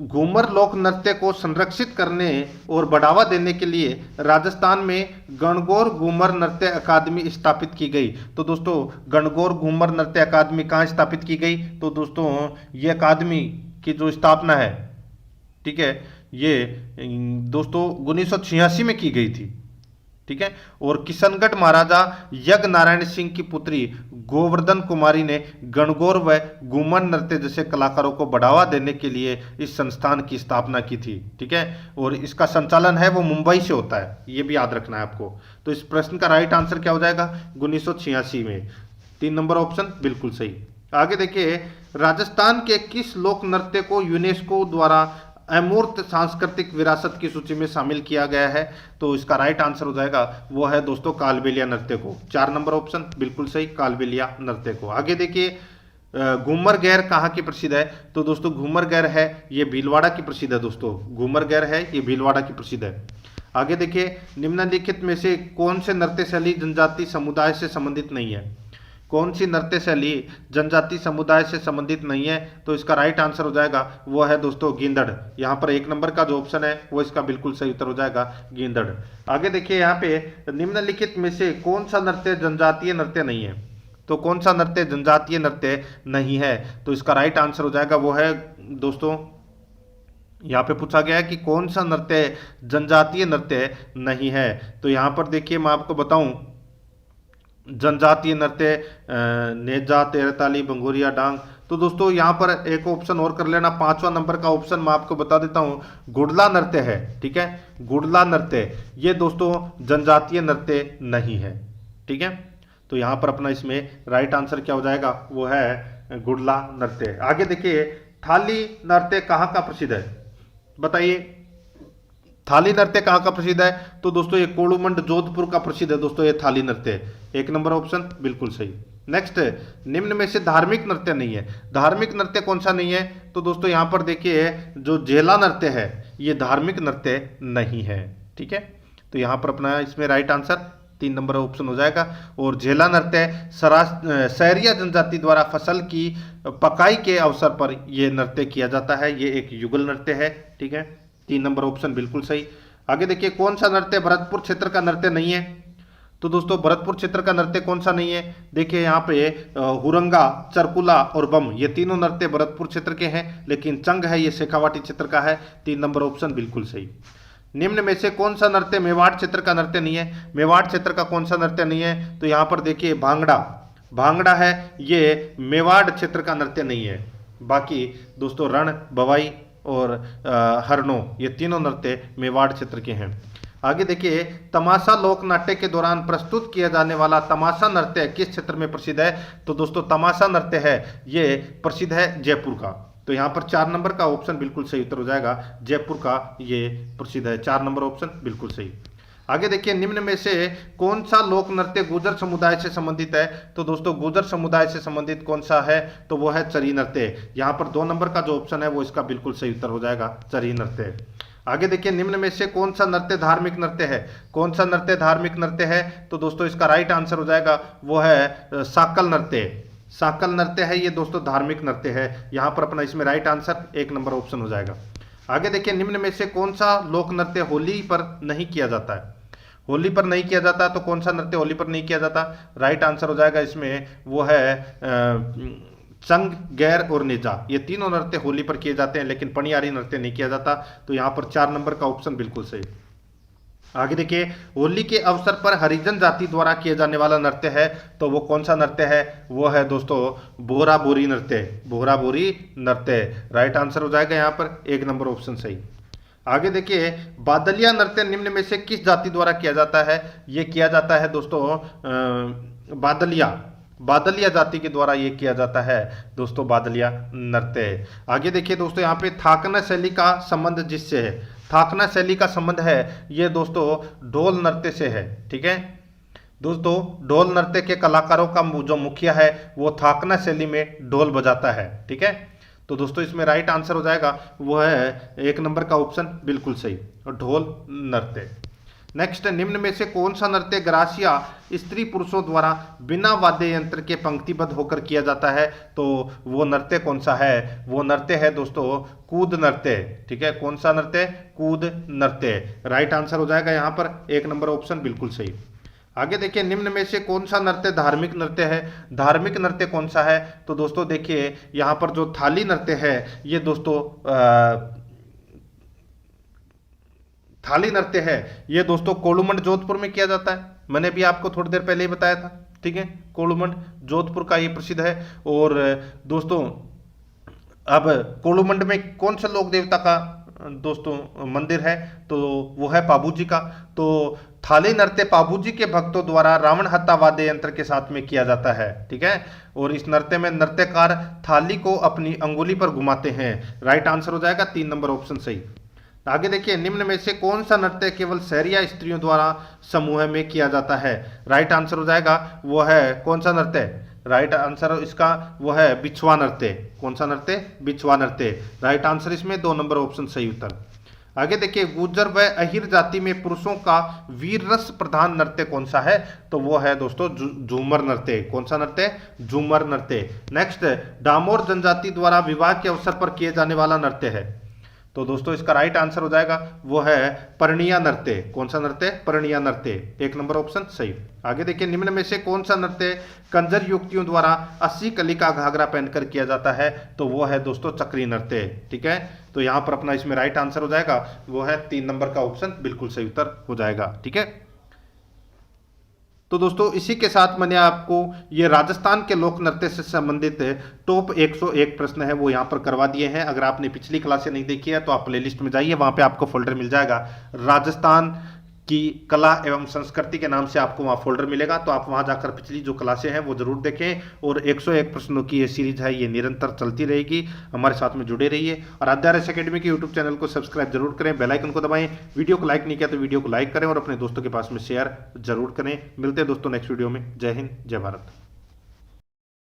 घूमर लोक नृत्य को संरक्षित करने और बढ़ावा देने के लिए राजस्थान में गणगौर घूमर नृत्य अकादमी स्थापित की गई। तो दोस्तों गणगौर घूमर नृत्य अकादमी कहाँ स्थापित की गई? तो दोस्तों ये अकादमी की जो स्थापना है, ठीक है, ये दोस्तों 1986 में की गई थी। ठीक है, और किशनगढ़ महाराजा यज्ञ नारायण सिंह की पुत्री गोवर्धन कुमारी ने गणगौर व घूमर नृत्य जैसे कलाकारों को बढ़ावा देने के लिए इस संस्थान की स्थापना की थी। ठीक है, और इसका संचालन है वो मुंबई से होता है, ये भी याद रखना है आपको। तो इस प्रश्न का राइट आंसर क्या हो जाएगा? 1986 में। 3 नंबर ऑप्शन बिल्कुल सही। आगे देखिए, राजस्थान के किस लोक नृत्य को यूनेस्को द्वारा अमूर्त सांस्कृतिक विरासत की सूची में शामिल किया गया है? तो इसका राइट आंसर हो जाएगा वो है दोस्तों कालबेलिया नृत्य को। 4 नंबर ऑप्शन बिल्कुल सही, कालबेलिया नृत्य को। आगे देखिए, घूमर गैर कहाँ की प्रसिद्ध है? तो दोस्तों घूमर गैर है ये भीलवाड़ा की प्रसिद्ध है दोस्तों, घूमर गैर है ये भीलवाड़ा की प्रसिद्ध है। आगे देखिए, निम्नलिखित में से कौन से नृत्य शैली जनजाति समुदाय से संबंधित नहीं है? कौन सी नृत्य शैली जनजाति समुदाय से संबंधित नहीं है? तो इसका राइट आंसर हो जाएगा वो है दोस्तों गींदड़। यहाँ पर 1 नंबर का जो ऑप्शन है वो इसका बिल्कुल सही उत्तर हो जाएगा गींदड़। आगे देखिए, यहाँ पे निम्नलिखित में से कौन सा नृत्य जनजातीय नृत्य नहीं है? तो कौन सा नृत्य जनजातीय नृत्य नहीं है? तो इसका राइट आंसर हो जाएगा वो है दोस्तों, यहाँ पे पूछा गया है कि कौन सा नृत्य जनजातीय नृत्य नहीं है। तो यहाँ पर देखिए मैं आपको बताऊं, जनजातीय नृत्य नेजा, तेरताली, भंगोरिया, डांग। तो दोस्तों यहाँ पर एक ऑप्शन और कर लेना, 5वां नंबर का ऑप्शन मैं आपको बता देता हूँ, गुड़ला नृत्य है। ठीक है, गुड़ला नृत्य ये दोस्तों जनजातीय नृत्य नहीं है। ठीक है, तो यहाँ पर अपना इसमें राइट आंसर क्या हो जाएगा? वो है गुड़ला नृत्य। आगे देखिए, थाली नृत्य कहाँ का प्रसिद्ध है? बताइए, थाली नृत्य कहाँ का प्रसिद्ध है? तो दोस्तों ये कोलूमंड जोधपुर का प्रसिद्ध है दोस्तों ये थाली नृत्य। 1 नंबर ऑप्शन बिल्कुल सही। नेक्स्ट, निम्न में से धार्मिक नृत्य नहीं है। धार्मिक नृत्य कौन सा नहीं है? तो दोस्तों यहाँ पर देखिए, जो जेला नृत्य है ये धार्मिक नृत्य नहीं है। ठीक है, तो यहाँ पर अपना इसमें राइट आंसर 3 नंबर ऑप्शन हो जाएगा। और झेला नृत्य सहरिया जनजाति द्वारा फसल की पकाई के अवसर पर यह नृत्य किया जाता है, ये एक युगल नृत्य है। ठीक है, 3 नंबर ऑप्शन बिल्कुल सही। आगे देखिए, कौन सा नृत्य भरतपुर क्षेत्र का नृत्य नहीं है? तो दोस्तों भरतपुर क्षेत्र का नृत्य कौन सा नहीं है? देखिए यहाँ पे हुरंगा, चरकुला और बम ये तीनों नृत्य भरतपुर क्षेत्र के हैं, लेकिन चंग है ये शेखावाटी क्षेत्र का है। 3 नंबर ऑप्शन बिल्कुल सही। निम्न में से कौन सा नृत्य मेवाड़ क्षेत्र का नृत्य नहीं है? मेवाड़ क्षेत्र का कौन सा नृत्य नहीं है? तो यहाँ पर देखिए भांगड़ा, भांगड़ा है ये मेवाड़ क्षेत्र का नृत्य नहीं है। बाकी दोस्तों रण, बवाई और हरनो ये तीनों नृत्य मेवाड़ क्षेत्र के हैं। आगे देखिए, तमाशा लोक नाट्य के दौरान प्रस्तुत किया जाने वाला तमाशा नृत्य किस क्षेत्र में प्रसिद्ध है? तो दोस्तों तमाशा नृत्य है ये प्रसिद्ध है जयपुर का। तो यहाँ पर 4 नंबर का ऑप्शन बिल्कुल सही उत्तर हो जाएगा, जयपुर का ये प्रसिद्ध है। 4 नंबर ऑप्शन बिल्कुल सही। आगे देखिए, निम्न में से कौन सा लोक नृत्य गुर्जर समुदाय से संबंधित है? तो दोस्तों गुर्जर समुदाय से संबंधित कौन सा है? तो वो है चरी नृत्य। यहाँ पर 2 नंबर का जो ऑप्शन है वो इसका बिल्कुल सही उत्तर हो जाएगा, चरी नृत्य। आगे देखिए, निम्न में से कौन सा नृत्य धार्मिक नृत्य है? कौन सा नृत्य धार्मिक नृत्य है? तो दोस्तों इसका राइट आंसर हो जाएगा वो है साकल नृत्य। साकल नृत्य है ये दोस्तों धार्मिक नृत्य है। यहाँ पर अपना इसमें राइट आंसर 1 नंबर ऑप्शन हो जाएगा। आगे देखिए, निम्न में से कौन सा लोक नृत्य होली पर नहीं किया जाता है? होली पर नहीं किया जाता, तो कौन सा नृत्य होली पर नहीं किया जाता? राइट आंसर हो जाएगा इसमें वो है चंग, गैर और नेजा ये तीनों नृत्य होली पर किए जाते हैं, लेकिन पनियारी नृत्य नहीं किया जाता। तो यहाँ पर 4 नंबर का ऑप्शन बिल्कुल सही। आगे देखिए, होली के अवसर पर हरिजन जाति द्वारा किए जाने वाला नृत्य है, तो वो कौन सा नृत्य है? वो है दोस्तों बोहरा बोरी नृत्य, बोहरा बोरी नृत्य। राइट आंसर हो जाएगा यहाँ पर 1 नंबर ऑप्शन सही। आगे देखिए, बादलिया नृत्य निम्न में से किस जाति द्वारा किया जाता है? ये किया जाता है दोस्तों बादलिया, बादलिया जाति के द्वारा ये किया जाता है दोस्तों, बादलिया नृत्य। आगे देखिए दोस्तों, यहाँ पे थाकना शैली का संबंध जिससे है, थाकना शैली का संबंध है ये दोस्तों ढोल नृत्य से है। ठीक है दोस्तों, ढोल नृत्य के कलाकारों का जो मुखिया है वो थाकना शैली में ढोल बजाता है। ठीक है, तो दोस्तों इसमें राइट आंसर हो जाएगा वो है 1 नंबर का ऑप्शन बिल्कुल सही, और ढोल नृत्य। नेक्स्ट, निम्न में से कौन सा नृत्य ग्रासिया स्त्री पुरुषों द्वारा बिना वाद्य यंत्र के पंक्तिबद्ध होकर किया जाता है? तो वो नृत्य कौन सा है? वो नृत्य है दोस्तों कूद नृत्य। ठीक है, कौन सा नृत्य? कूद नृत्य। राइट आंसर हो जाएगा यहाँ पर 1 नंबर ऑप्शन बिल्कुल सही। आगे देखिए, निम्न में से कौन सा नृत्य धार्मिक नृत्य है? धार्मिक नृत्य कौन सा है? तो दोस्तों देखिए यहाँ पर जो थाली नृत्य है ये दोस्तों थाली नृत्य है ये दोस्तों कोलूमंड जोधपुर में किया जाता है। मैंने भी आपको थोड़ी देर पहले ही बताया था। ठीक है, कोलूमंड जोधपुर का ये प्रसिद्ध है। और दोस्तों अब कोलूमंड में कौन सा लोक देवता का दोस्तों मंदिर है? तो वो है पाबू जी का। तो थाली नृत्य पाबू जी के भक्तों द्वारा रावण हत्ता वाद्य यंत्र के साथ में किया जाता है। ठीक है, और इस नृत्य में नृत्यकार थाली को अपनी अंगुली पर घुमाते हैं। राइट आंसर हो जाएगा 3 नंबर ऑप्शन सही। आगे देखिए, निम्न में से कौन सा नृत्य केवल शहरिया स्त्रियों द्वारा समूह में किया जाता है? राइट आंसर हो जाएगा वो है कौन सा नृत्य? राइट आंसर इसका वो है बिछुआ नृत्य। कौन सा नृत्य? बिछुआ नृत्य। राइट आंसर इसमें 2 नंबर ऑप्शन सही उत्तर। आगे देखिए, गुर्जर व अहिर जाति में पुरुषों का वीर रस प्रधान नृत्य कौन सा है? तो वो है दोस्तों झूमर नृत्य। कौन सा नृत्य? झूमर नृत्य। नेक्स्ट, डामोर जनजाति द्वारा विवाह के अवसर पर किए जाने वाला नृत्य है। तो दोस्तों इसका राइट आंसर हो जाएगा वो है परिणिया नृत्य। कौन सा नृत्य? परिणिया नृत्य। 1 नंबर ऑप्शन सही। आगे देखिए, निम्न में से कौन सा नृत्य कंजर युवतियों द्वारा 80 कली का घाघरा पहनकर किया जाता है? तो वो है दोस्तों चक्री नृत्य। ठीक है, तो यहां पर अपना इसमें राइट आंसर हो जाएगा वो है 3 नंबर का ऑप्शन बिल्कुल सही उत्तर हो जाएगा। ठीक है, तो दोस्तों इसी के साथ मैंने आपको ये राजस्थान के लोक नृत्य से संबंधित टॉप 101 प्रश्न है वो यहाँ पर करवा दिए हैं। अगर आपने पिछली क्लासें नहीं देखी है तो आप प्लेलिस्ट में जाइए, वहाँ पे आपको फोल्डर मिल जाएगा राजस्थान की कला एवं संस्कृति के नाम से आपको वहाँ फोल्डर मिलेगा। तो आप वहाँ जाकर पिछली जो क्लासें हैं वो जरूर देखें। और 101 प्रश्नों की ये सीरीज है, ये निरंतर चलती रहेगी। हमारे साथ में जुड़े रहिए और आद्यारस अकेडमी के यूट्यूब चैनल को सब्सक्राइब जरूर करें, बेल आइकन को दबाएं। वीडियो को लाइक नहीं किया तो वीडियो को लाइक करें और अपने दोस्तों के पास में शेयर जरूर करें। मिलते हैं दोस्तों नेक्स्ट वीडियो में। जय हिंद, जय भारत।